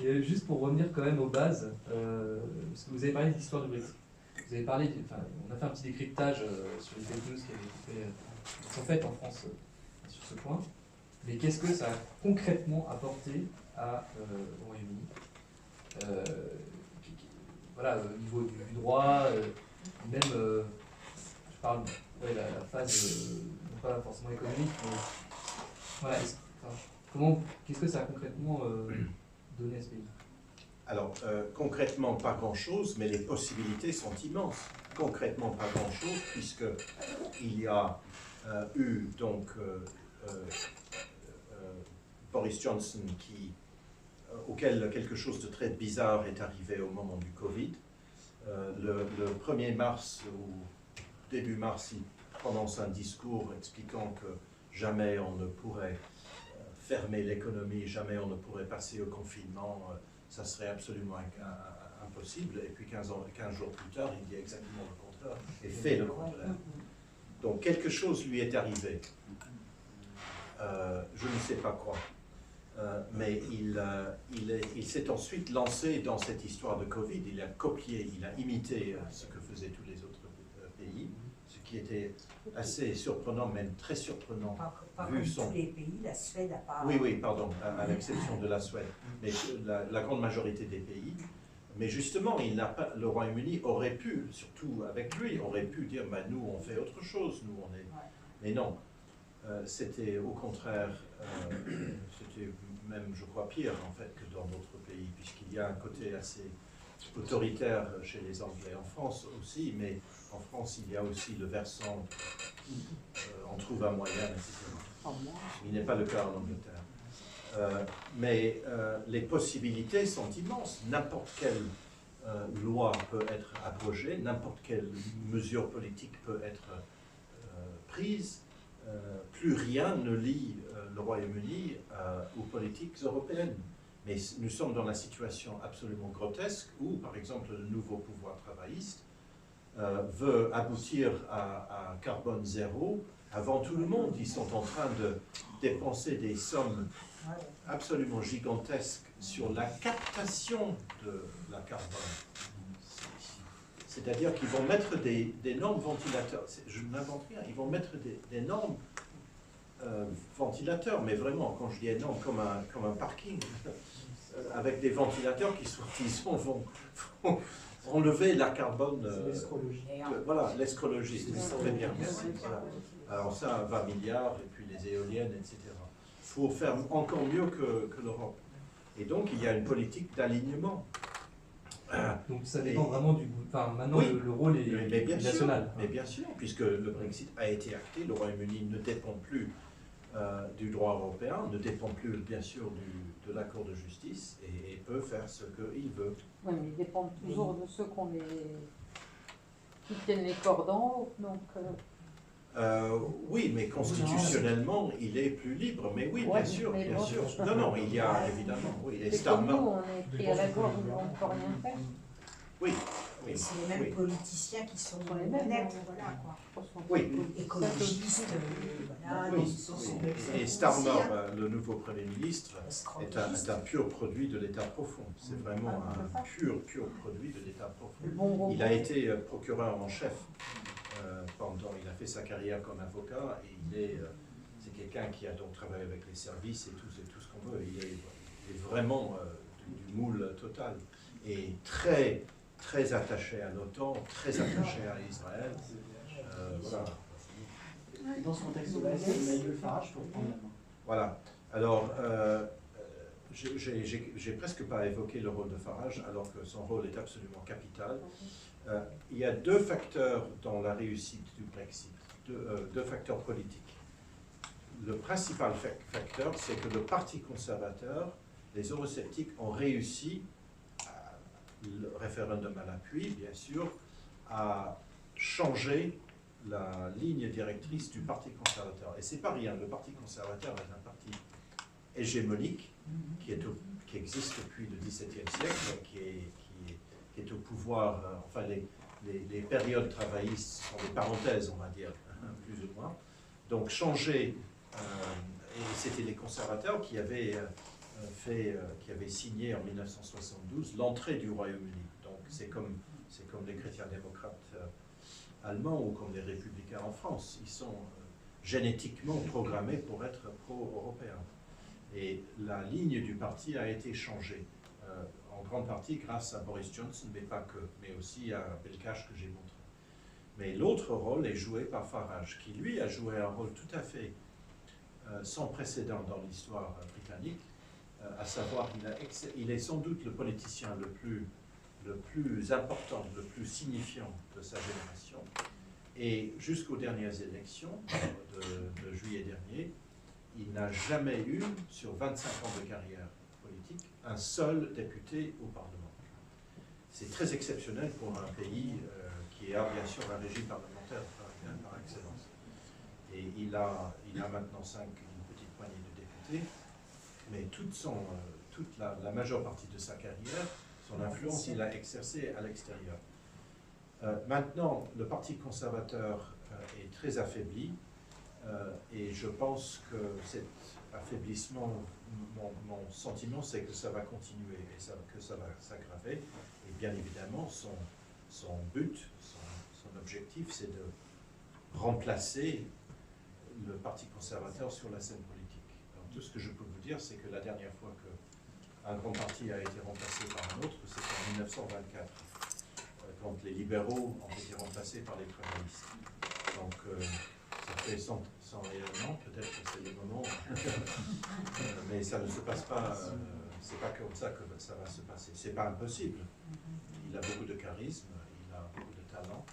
Et juste pour revenir quand même aux bases, parce que vous avez parlé de l'histoire du Brexit. Vous avez parlé, on a fait un petit décryptage sur les fake news qui sont faites en France sur ce point. Mais qu'est-ce que ça a concrètement apporté au Royaume-Uni voilà, au niveau du droit, même, je parle de la phase, non pas forcément économique, mais voilà, qu'est-ce que ça a concrètement donné à ce pays? Alors, concrètement, pas grand-chose, mais les possibilités sont immenses. Concrètement, pas grand-chose, puisqu'il y a eu donc Boris Johnson auquel quelque chose de très bizarre est arrivé au moment du Covid. Le 1er mars ou début mars, il prononce un discours expliquant que jamais on ne pourrait fermer l'économie, jamais on ne pourrait passer au confinement, ça serait absolument impossible. Et puis 15 jours plus tard, il dit exactement le contraire et fait le contraire. Donc quelque chose lui est arrivé. Je ne sais pas quoi. Mais il s'est ensuite lancé dans cette histoire de Covid. Il a copié, il a imité ce que faisaient tous les autres pays, ce qui était assez surprenant, même très surprenant. Pas comme tous les pays, la Suède n'a pas... Oui, pardon, à l'exception de la Suède, mais la grande majorité des pays. Mais justement, le Royaume-Uni aurait pu, surtout avec lui, aurait pu dire bah, nous on fait autre chose, nous on est. Ouais. Mais non, c'était au contraire, c'était même, je crois, pire en fait que dans d'autres pays, puisqu'il y a un côté assez autoritaire chez les Anglais, en France aussi, mais en France il y a aussi le versant, on trouve un moyen, etc. Il n'est pas le cas en Angleterre. Mais les possibilités sont immenses. N'importe quelle loi peut être abrogée, n'importe quelle mesure politique peut être prise. Plus rien ne lie le Royaume-Uni aux politiques européennes. Mais nous sommes dans la situation absolument grotesque où, par exemple, le nouveau pouvoir travailliste veut aboutir à carbone zéro avant tout le monde. Ils sont en train de dépenser des sommes absolument gigantesques sur la captation de la carbone. C'est-à-dire qu'ils vont mettre d'énormes ventilateurs, je n'invente rien, ils vont mettre d'énormes ventilateurs, mais vraiment, quand je dis énorme, comme un parking, avec des ventilateurs qui, soi-disant, vont enlever la carbone. Voilà, l'escrologie, c'est très bien. Voilà. Alors ça, 20 milliards, et puis les éoliennes, etc. Il faut faire encore mieux que l'Europe. Et donc, il y a une politique d'alignement. Donc ça dépend vraiment du... Enfin, maintenant, oui, le rôle est national. Mais bien sûr, puisque le Brexit a été acté, le Royaume-Uni ne dépend plus du droit européen, ne dépend plus, bien sûr, de l'accord de justice, et peut faire ce qu'il veut. Oui, mais ils dépendent toujours de ceux qui tiennent les cordons, donc... oui, mais constitutionnellement, il est plus libre. Mais oui, bien sûr, bien sûr. Non, il y a évidemment. Oui, et comme nous, on est pris à la gorge, on ne peut rien faire. Oui. C'est les mêmes politiciens qui sont les mêmes, voilà quoi. Oui. Écologistes, voilà. Oui. Et Starmer, le nouveau Premier ministre, est un pur produit de l'État profond. C'est vraiment un pur produit de l'État profond. Il a été procureur en chef. Il a fait sa carrière comme avocat et c'est quelqu'un qui a donc travaillé avec les services et tout ce qu'on veut. Il est vraiment du moule total et très, très attaché à l'OTAN, très attaché à Israël. Voilà. Dans ce contexte-là, est-ce que Nigel Farage peut prendre la main? Voilà. Alors, j'ai presque pas évoqué le rôle de Farage, alors que son rôle est absolument capital. Il y a deux facteurs dans la réussite du Brexit, deux facteurs politiques. Le principal facteur, c'est que le Parti conservateur, les eurosceptiques, ont réussi, le référendum à l'appui, bien sûr, à changer la ligne directrice du Parti conservateur. Et c'est pas rien, le Parti conservateur est un parti hégémonique qui existe depuis le XVIIe siècle, qui est au pouvoir, enfin les périodes travaillistes sont des parenthèses, on va dire, plus ou moins. Donc changer, et c'était les conservateurs qui avaient signé en 1972 l'entrée du Royaume-Uni. Donc c'est comme les chrétiens démocrates allemands ou comme les républicains en France. Ils sont génétiquement programmés pour être pro-européens. Et la ligne du parti a été changée, en grande partie grâce à Boris Johnson, mais pas que, mais aussi à Belcache que j'ai montré. Mais l'autre rôle est joué par Farage, qui lui a joué un rôle tout à fait sans précédent dans l'histoire britannique, à savoir il est sans doute le politicien le plus important, le plus signifiant de sa génération. Et jusqu'aux dernières élections de juillet dernier, il n'a jamais eu, sur 25 ans de carrière politique, un seul député au Parlement. C'est très exceptionnel pour un pays qui a bien sûr un régime parlementaire par excellence. Et il a maintenant une petite poignée de députés, mais toute la majeure partie de sa carrière, son influence, il a exercé à l'extérieur. Maintenant, le Parti conservateur est très affaibli, et je pense que cet affaiblissement, mon sentiment, c'est que ça va continuer et que ça va s'aggraver. Et bien évidemment, son but, son objectif, c'est de remplacer le Parti conservateur sur la scène politique. Alors, tout ce que je peux vous dire, c'est que la dernière fois qu'un grand parti a été remplacé par un autre, c'était en 1924, quand les libéraux ont été remplacés par les travaillistes. Donc, ça fait 100 ans, peut-être que c'est le moment, mais ça ne se passe pas, c'est pas comme ça que ça va se passer. C'est pas impossible. Il a beaucoup de charisme, il a beaucoup de talent,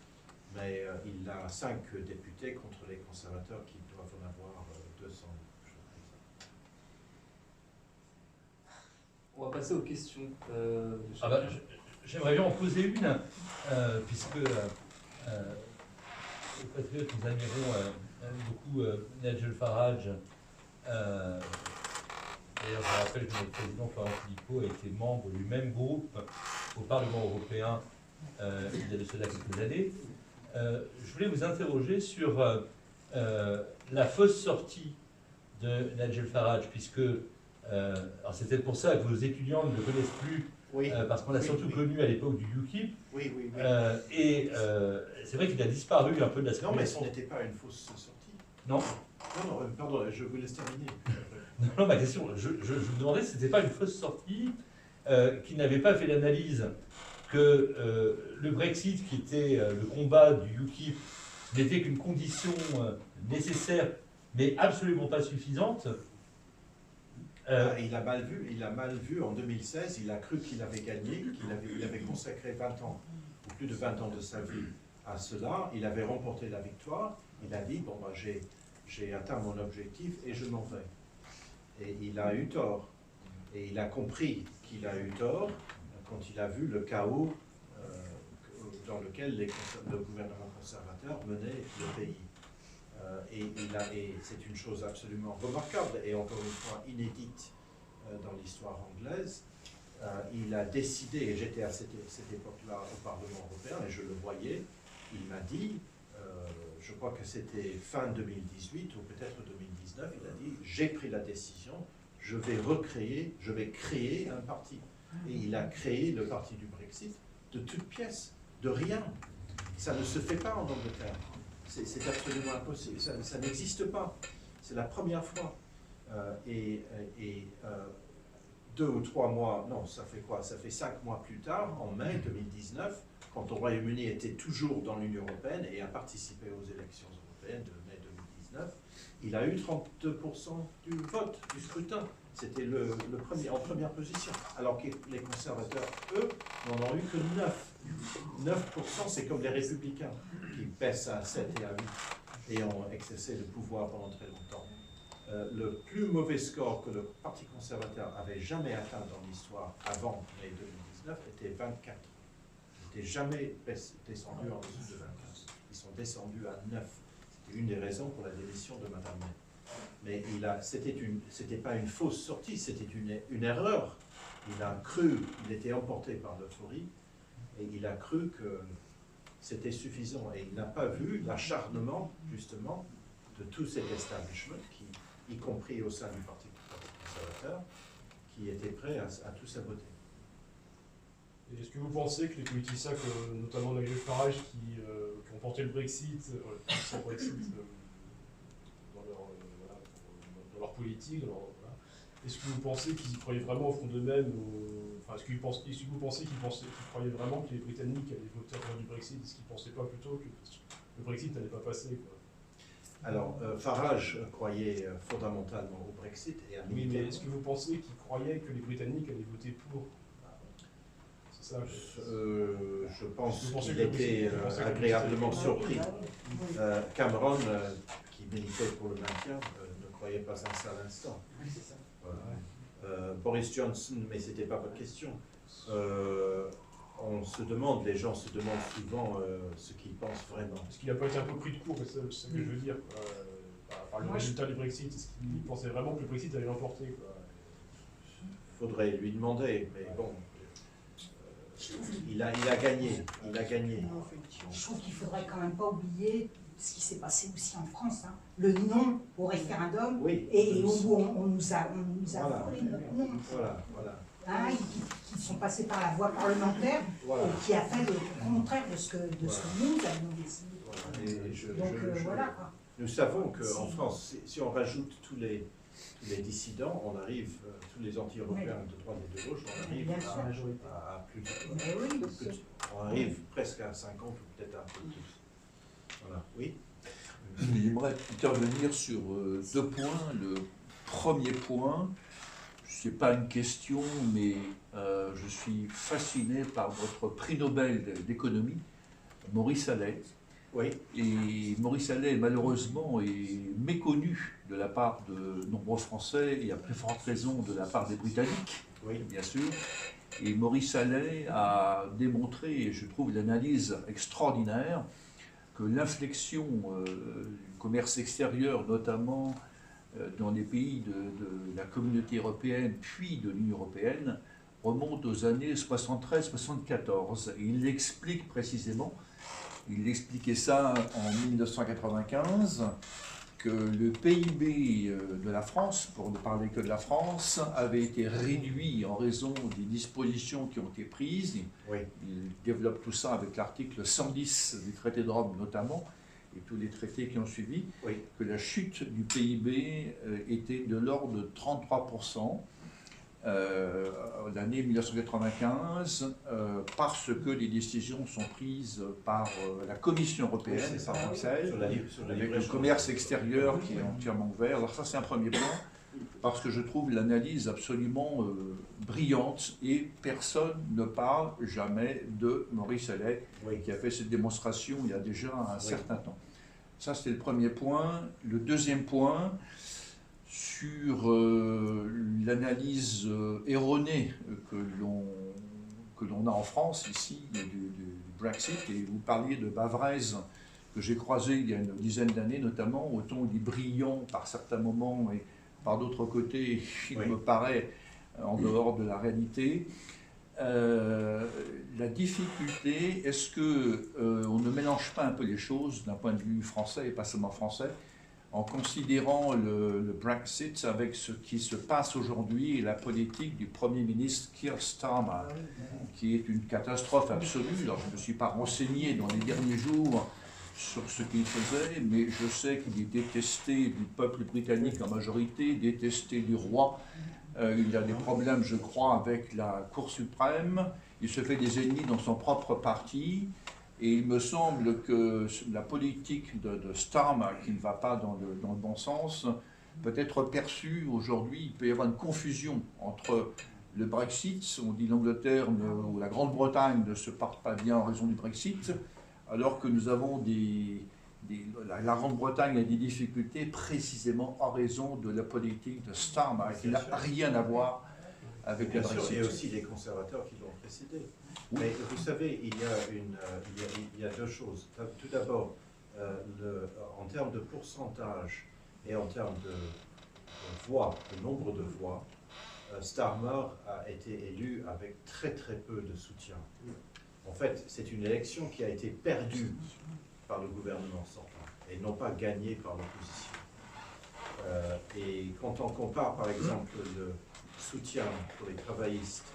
mais il a 5 députés contre les conservateurs qui doivent en avoir 200. On va passer aux questions. J'aimerais bien en poser une, puisque les patriotes, nous admirons beaucoup Nigel Farage. D'ailleurs, je rappelle que notre président Florent Philippot a été membre du même groupe au Parlement européen il y a de cela quelques années. Je voulais vous interroger sur la fausse sortie de Nigel Farage, puisque alors c'est peut-être pour ça que vos étudiants ne le connaissent plus, parce qu'on l'a surtout connu à l'époque du UKIP. Et c'est vrai qu'il a disparu un peu de la circulation. Non, mais ce n'était pas une fausse sortie. Non. Non, pardon, je vous laisse terminer. Non, ma question, je me demandais si ce n'était pas une fausse sortie, qui n'avait pas fait l'analyse que le Brexit, qui était le combat du UKIP, n'était qu'une condition nécessaire, mais absolument pas suffisante. Il a mal vu en 2016, il a cru qu'il avait gagné, il avait consacré 20 ans, ou plus de 20 ans de sa vie à cela, il avait remporté la victoire, il a dit, bon, bah, j'ai atteint mon objectif et je m'en vais. Et il a eu tort. Et il a compris qu'il a eu tort quand il a vu le chaos dans lequel le gouvernement conservateur menait le pays. Et c'est une chose absolument remarquable et encore une fois inédite dans l'histoire anglaise. Il a décidé, et j'étais à cette époque-là au Parlement européen et je le voyais, il m'a dit, je crois que c'était fin 2018 ou peut-être 2019, il a dit, j'ai pris la décision, je vais créer un parti. Et il a créé le parti du Brexit de toutes pièces, de rien. Ça ne se fait pas en Angleterre. C'est absolument impossible. Ça n'existe pas. C'est la première fois. 2 ou 3 mois, non, ça fait quoi? Ça fait 5 mois plus tard, en mai 2019, quand le Royaume-Uni était toujours dans l'Union européenne et a participé aux élections européennes de mai 2019, il a eu 32% du vote, du scrutin. C'était en première position. Alors que les conservateurs, eux, n'en ont eu que 9. 9%, c'est comme les républicains, qui baissent à 7 et à 8 et ont exercé le pouvoir pendant très longtemps. Le plus mauvais score que le Parti conservateur avait jamais atteint dans l'histoire avant mai 2019 était 24. Il n'était jamais descendu en dessous de 24. Ils sont descendus à 9. C'était une des raisons pour la démission de Mme May. Mais c'était pas une fausse sortie, c'était une erreur. Il a cru, il était emporté par l'euphorie, et il a cru que c'était suffisant. Et il n'a pas vu l'acharnement, justement, de tout cet establishment, y compris au sein du Parti conservateur, qui était prêt à tout saboter. Est-ce que vous pensez que les politiciens, notamment Nigel Farage, qui ont porté le Brexit, dans leur politique, est-ce que vous pensez qu'ils y croyaient vraiment au fond d'eux-mêmes est-ce que vous pensez qu'ils croyaient vraiment que les Britanniques allaient voter en faveur du Brexit? Est-ce qu'ils ne pensaient pas plutôt que le Brexit n'allait pas passer, quoi? Alors, Farage croyait fondamentalement au Brexit. Oui, mais est-ce que vous pensez qu'il croyait que les Britanniques allaient voter pour? C'est ça. Je pense qu'il était agréablement surpris. Cameron, qui militait pour le maintien, ne croyait pas un seul instant. Oui, c'est ça. Voilà. Boris Johnson, mais ce n'était pas votre question. Les gens se demandent souvent ce qu'ils pensent vraiment. Est-ce qu'il n'a pas été un peu pris de court, c'est ce que je veux dire, par le résultat du Brexit? Est-ce qu'il pensait vraiment que le Brexit allait l'emporter? Il faudrait lui demander, mais bon, il a gagné. Il a gagné. Je trouve qu'il ne faudrait quand même pas oublier ce qui s'est passé aussi en France, hein. Le non au référendum, oui, et où on nous a voilà. volé notre non. Voilà. Hein, qui sont passés par la voie parlementaire, Voilà. et qui a fait le contraire de ce que nous avions décidé. Voilà. Voilà, quoi. Nous savons qu'en France, si on rajoute tous les dissidents, on arrive, tous les anti-européens de droite et de gauche, on arrive à plus de, on arrive presque à 50 ou peut-être un peu plus. Voilà. Oui. J'aimerais intervenir sur deux points. Le premier point, ce n'est pas une question, mais je suis fasciné par votre prix Nobel d'économie, Maurice Allais. Oui. Et Maurice Allais, malheureusement, est méconnu de la part de nombreux Français, et à plus forte raison de la part des Britanniques, oui, bien sûr. Et Maurice Allais a démontré, et je trouve l'analyse extraordinaire, que l'inflexion du commerce extérieur, notamment dans les pays de la communauté européenne, puis de l'Union européenne, remonte aux années 73-74. Et il l'explique précisément. Il expliquait ça en 1995, que le PIB de la France, pour ne parler que de la France, avait été réduit en raison des dispositions qui ont été prises. Oui. Il développe tout ça avec l'article 110 du traité de Rome notamment, et tous les traités qui ont suivi, oui, que la chute du PIB était de l'ordre de 33%. L'année 1995, parce que les décisions sont prises par la Commission européenne, oui, par Bruxelles, avec le commerce extérieur qui est entièrement ouvert. Alors ça, c'est un premier point, parce que je trouve l'analyse absolument brillante, et personne ne parle jamais de Maurice Allais, oui, qui a fait cette démonstration il y a déjà un certain temps. Ça, c'était le premier point. Le deuxième point, sur l'analyse erronée que l'on a en France, ici, du Brexit, et vous parliez de Bavrez, que j'ai croisé il y a une dizaine d'années, notamment, autant il est brillant par certains moments, et par d'autres côtés, il me paraît en dehors de la réalité. La difficulté, est-ce qu'on ne mélange pas un peu les choses d'un point de vue français, et pas seulement français, en considérant le Brexit avec ce qui se passe aujourd'hui et la politique du Premier ministre Keir Starmer, qui est une catastrophe absolue. Alors, je ne me suis pas renseigné dans les derniers jours sur ce qu'il faisait, mais je sais qu'il est détesté du peuple britannique en majorité, détesté du roi. Il a des problèmes, je crois, avec la Cour suprême. Il se fait des ennemis dans son propre parti. Et il me semble que la politique de Starmer, qui ne va pas dans le bon sens, peut être perçue aujourd'hui. Il peut y avoir une confusion entre le Brexit, on dit l'Angleterre ou la Grande-Bretagne ne se porte pas bien en raison du Brexit, alors que nous avons la Grande-Bretagne a des difficultés précisément en raison de la politique de Starmer, qui n'a rien à voir avec le Brexit. Et aussi les conservateurs qui l'ont précédé. Mais vous savez, il y a deux choses. Tout d'abord, en termes de pourcentage et en termes de voix, de nombre de voix, Starmer a été élu avec très très peu de soutien. En fait, c'est une élection qui a été perdue par le gouvernement sortant et non pas gagnée par l'opposition. Et quand on compare par exemple le soutien pour les travaillistes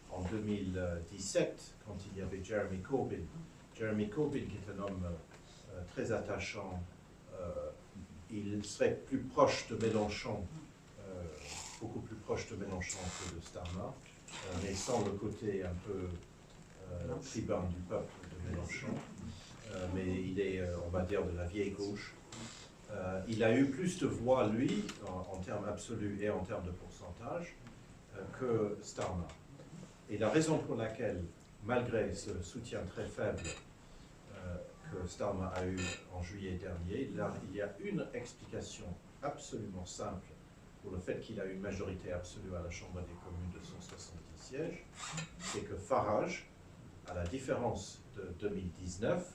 en 2017, quand il y avait Jeremy Corbyn, qui est un homme très attachant, il serait plus proche de Mélenchon, beaucoup plus proche de Mélenchon que de Starmer, mais sans le côté un peu tribun du peuple de Mélenchon. Mais il est, on va dire, de la vieille gauche. Il a eu plus de voix, lui, en termes absolus et en termes de pourcentage, que Starmer. Et la raison pour laquelle, malgré ce soutien très faible que Starmer a eu en juillet dernier, il y a une explication absolument simple pour le fait qu'il a une majorité absolue à la Chambre des communes de 170 sièges, c'est que Farage, à la différence de 2019,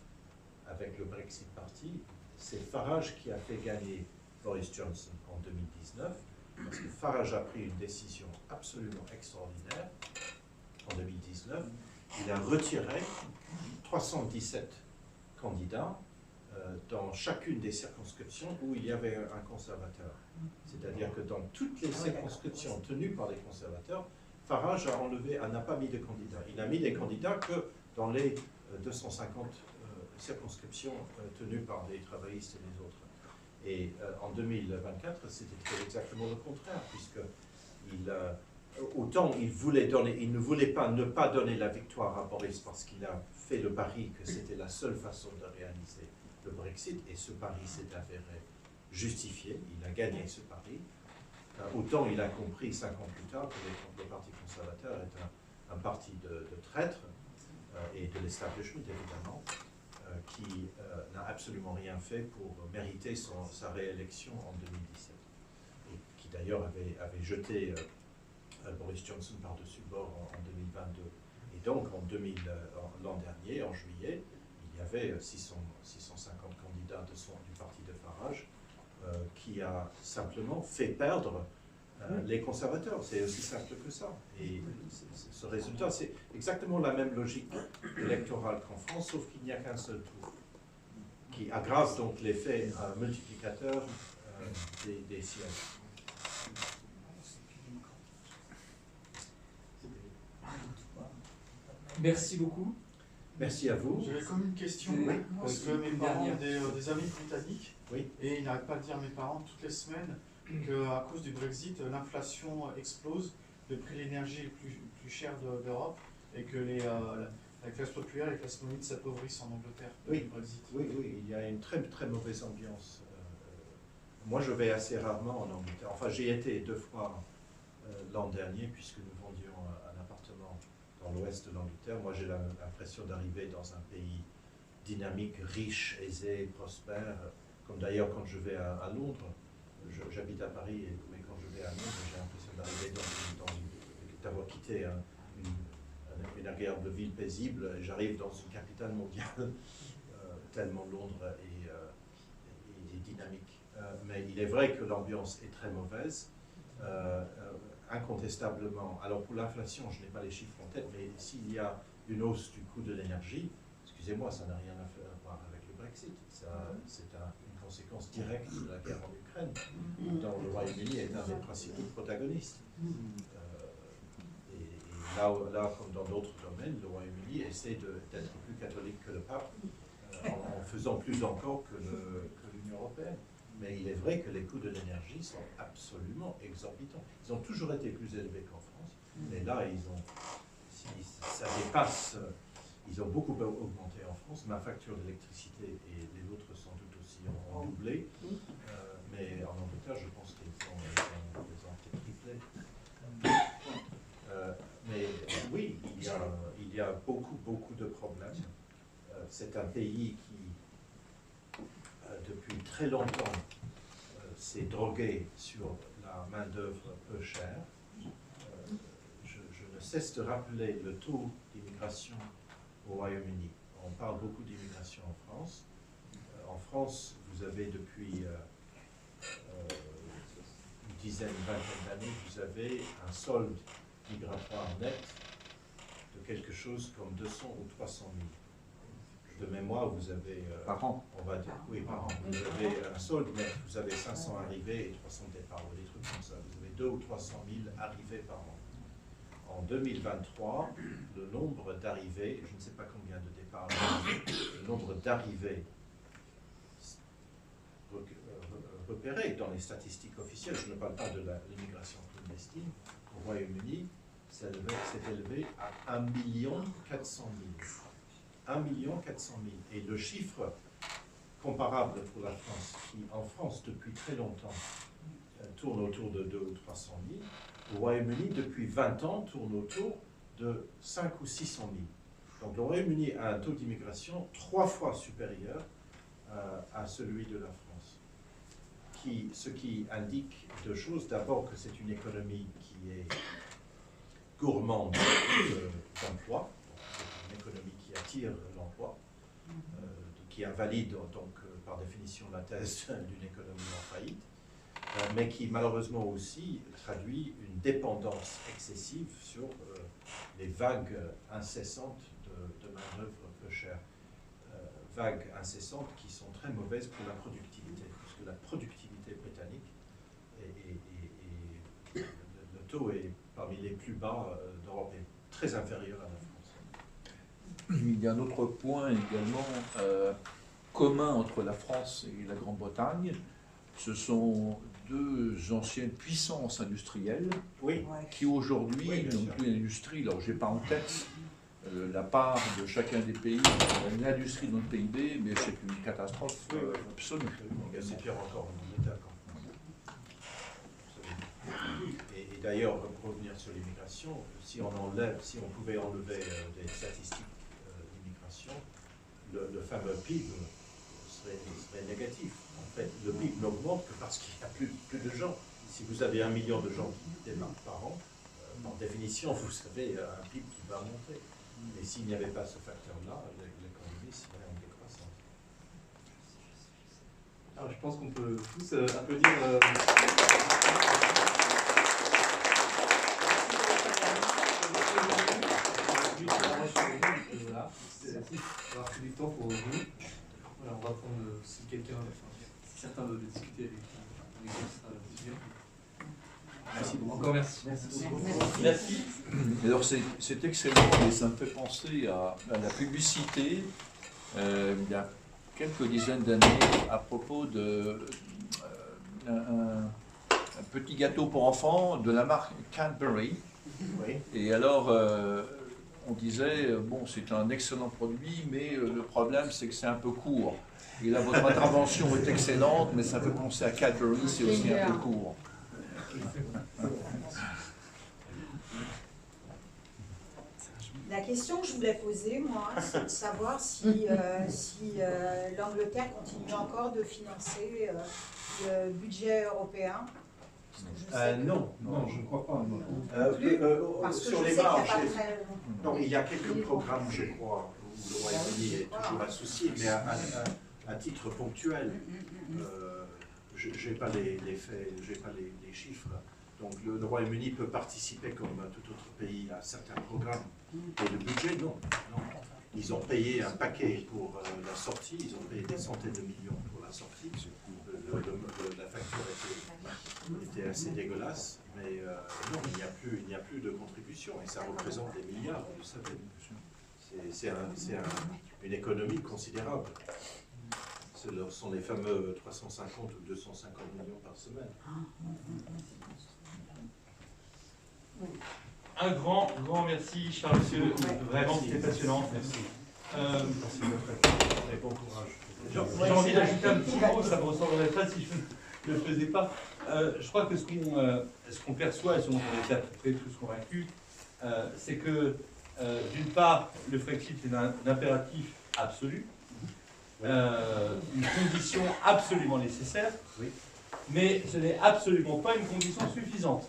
avec le Brexit Party, c'est Farage qui a fait gagner Boris Johnson en 2019, parce que Farage a pris une décision absolument extraordinaire en 2019. Il a retiré 317 candidats dans chacune des circonscriptions où il y avait un conservateur. C'est-à-dire que dans toutes les circonscriptions tenues par les conservateurs, Farage n'a pas mis de candidats. Il n'a mis des candidats que dans les 250 circonscriptions tenues par les travaillistes et les autres. Et en 2024, c'était exactement le contraire, puisque autant il ne voulait pas ne pas donner la victoire à Boris parce qu'il a fait le pari que c'était la seule façon de réaliser le Brexit, et ce pari s'est avéré justifié, il a gagné ce pari. Autant il a compris 5 ans plus tard que le Parti conservateur est un parti de traîtres et de l'establishment, évidemment, qui n'a absolument rien fait pour mériter sa réélection en 2017. Et qui d'ailleurs avait jeté Boris Johnson par-dessus bord en 2022. Et donc, l'an dernier, en juillet, il y avait 650 candidats du parti de Farage qui a simplement fait perdre les conservateurs. C'est aussi simple que ça. Et ce résultat, c'est exactement la même logique électorale qu'en France, sauf qu'il n'y a qu'un seul tour, qui aggrave donc l'effet multiplicateur des sièges. Merci beaucoup. Merci à vous. J'avais comme une question, parce que mes parents ont des amis britanniques, et ils n'arrêtent pas de dire à mes parents toutes les semaines qu'à cause du Brexit, l'inflation explose, le prix de l'énergie est le plus cher d'Europe, et que la classe populaire et la classe moyenne s'appauvrissent en Angleterre du Brexit. Oui, il y a une très très mauvaise ambiance. Moi, je vais assez rarement en Angleterre. Enfin, j'y étais 2 fois l'an dernier, puisque nous vendions un appartement dans l'ouest de l'Angleterre. Moi, j'ai l'impression d'arriver dans un pays dynamique, riche, aisé, prospère, comme d'ailleurs quand je vais à Londres. J'habite à Paris, mais quand je vais à Londres, j'ai l'impression d'arriver d'avoir quitté une agréable ville paisible, et j'arrive dans une capitale mondiale, tellement Londres est dynamique. Mais il est vrai que l'ambiance est très mauvaise. Incontestablement, alors pour l'inflation, je n'ai pas les chiffres en tête, mais s'il y a une hausse du coût de l'énergie, excusez-moi, ça n'a rien à voir avec le Brexit, c'est une conséquence directe de la guerre en Ukraine, dont le Royaume-Uni est un des principaux protagonistes. Et là, comme dans d'autres domaines, le Royaume-Uni essaie d'être plus catholique que le pape, en faisant plus encore que l'Union européenne. Mais il est vrai que les coûts de l'énergie sont absolument exorbitants. Ils ont toujours été plus élevés qu'en France, mais là, ça dépasse. Ils ont beaucoup augmenté en France. Ma facture d'électricité et les autres sans doute aussi ont doublé. Mais en Angleterre, je pense qu'ils ont triplé. Mais oui, il y a beaucoup de problèmes. C'est un pays qui, depuis très longtemps, s'est drogué sur la main-d'œuvre peu chère. Je ne cesse de rappeler le taux d'immigration au Royaume-Uni. On parle beaucoup d'immigration en France. En France, vous avez depuis une dizaine, une vingtaine d'années, vous avez un solde migratoire net de quelque chose comme 200 ou 300 000. De mémoire, vous avez... Par an. On va dire, oui, par an. Vous avez un solde net, vous avez 500 arrivées et 300 départs, ou des trucs comme ça. Vous avez 200 ou 300 000 arrivées par an. En 2023, le nombre d'arrivées, je ne sais pas combien de départs, le nombre d'arrivées repérées dans les statistiques officielles, je ne parle pas de l'immigration clandestine, au Royaume-Uni, s'est élevé à 1 400 000. 1 400 000. Et le chiffre comparable pour la France, qui en France depuis très longtemps tourne autour de 200 ou 300 000, au Royaume-Uni depuis 20 ans tourne autour de 500 ou 600 000. Donc le Royaume-Uni a un taux d'immigration 3 fois supérieur à celui de la France. Ce qui indique deux choses. D'abord que c'est une économie qui est gourmande d'emploi, une économie qui attire l'emploi, qui invalide donc par définition la thèse d'une économie en faillite, mais qui malheureusement aussi traduit une dépendance excessive sur les vagues incessantes de main-d'œuvre peu chère. Vagues incessantes qui sont très mauvaises pour la productivité, parce que la productivité britannique, le taux est parmi les plus bas d'Europe, est très inférieur à la France. Il y a un autre point également commun entre la France et la Grande-Bretagne. Ce sont deux anciennes puissances industrielles qui aujourd'hui n'ont plus d'industrie. Alors, je n'ai pas en tête la part de chacun des pays dans l'industrie dans le PIB, mais c'est une catastrophe absolue. C'est pire encore en Angleterre. Et d'ailleurs, pour revenir sur l'immigration, si on pouvait enlever des statistiques d'immigration, le fameux PIB serait négatif. En fait, le PIB n'augmente que parce qu'il n'y a plus de gens. Si vous avez 1 million de gens qui démarrent par an, par définition, vous avez un PIB qui va monter. Et s'il n'y avait pas ce facteur-là, l'économie serait en décroissance. Alors, je pense qu'on peut tous applaudir. Voilà, c'est avoir pris du temps pour vous. Voilà, on va prendre, si certains veulent discuter avec vous, ça sera bien. Merci beaucoup. Encore merci. Merci. Alors c'est excellent et ça me fait penser à la publicité il y a quelques dizaines d'années à propos de un petit gâteau pour enfants de la marque Cadbury. Oui. Et alors on disait bon c'est un excellent produit mais le problème c'est que c'est un peu court. Et là votre intervention est excellente mais ça fait penser à Cadbury, c'est aussi un peu court. La question que je voulais poser, moi, c'est de savoir si l'Angleterre continue encore de financer le budget européen. Non, je ne crois pas. Parce que sur je les sais marges, qu'il n'y a pas très... non, il y a quelques programmes, je crois, où le Royaume-Uni est toujours associé, mais à titre ponctuel. Je n'ai pas les faits, je n'ai pas les chiffres. Donc le Royaume-Uni peut participer comme tout autre pays à certains programmes. Et le budget, non. Ils ont payé un paquet pour la sortie, ils ont payé des centaines de millions pour la sortie. La facture était assez dégueulasse, mais non, il n'y a plus de contribution et ça représente des milliards, vous savez. C'est une économie considérable. Ce sont les fameux 350 ou 250 millions par semaine. Un grand merci, Charles Monsieur. Vraiment, c'était passionnant. Merci. Merci de votre attention et bon courage. J'ai envie d'ajouter un petit mot, ça ne me ressemblerait pas si je ne le faisais pas. Je crois que ce qu'on perçoit et ce dont on était à peu près tous convaincus, c'est que, d'une part, le Frexit est un impératif absolu, une condition absolument nécessaire, mais ce n'est absolument pas une condition suffisante.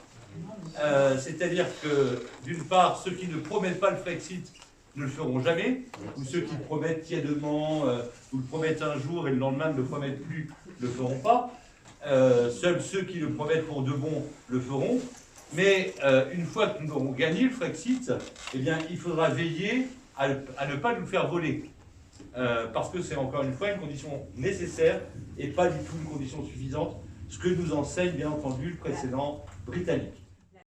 C'est-à-dire que, d'une part, ceux qui ne promettent pas le Frexit ne le feront jamais, ou ceux qui promettent tièdement, ou le promettent un jour et le lendemain ne le promettent plus, ne le feront pas. Seuls ceux qui le promettent pour de bon le feront. Mais une fois que nous aurons gagné le Frexit, eh bien, il faudra veiller à ne pas nous faire voler. Parce que c'est encore une fois une condition nécessaire et pas du tout une condition suffisante, ce que nous enseigne bien entendu le précédent britannique.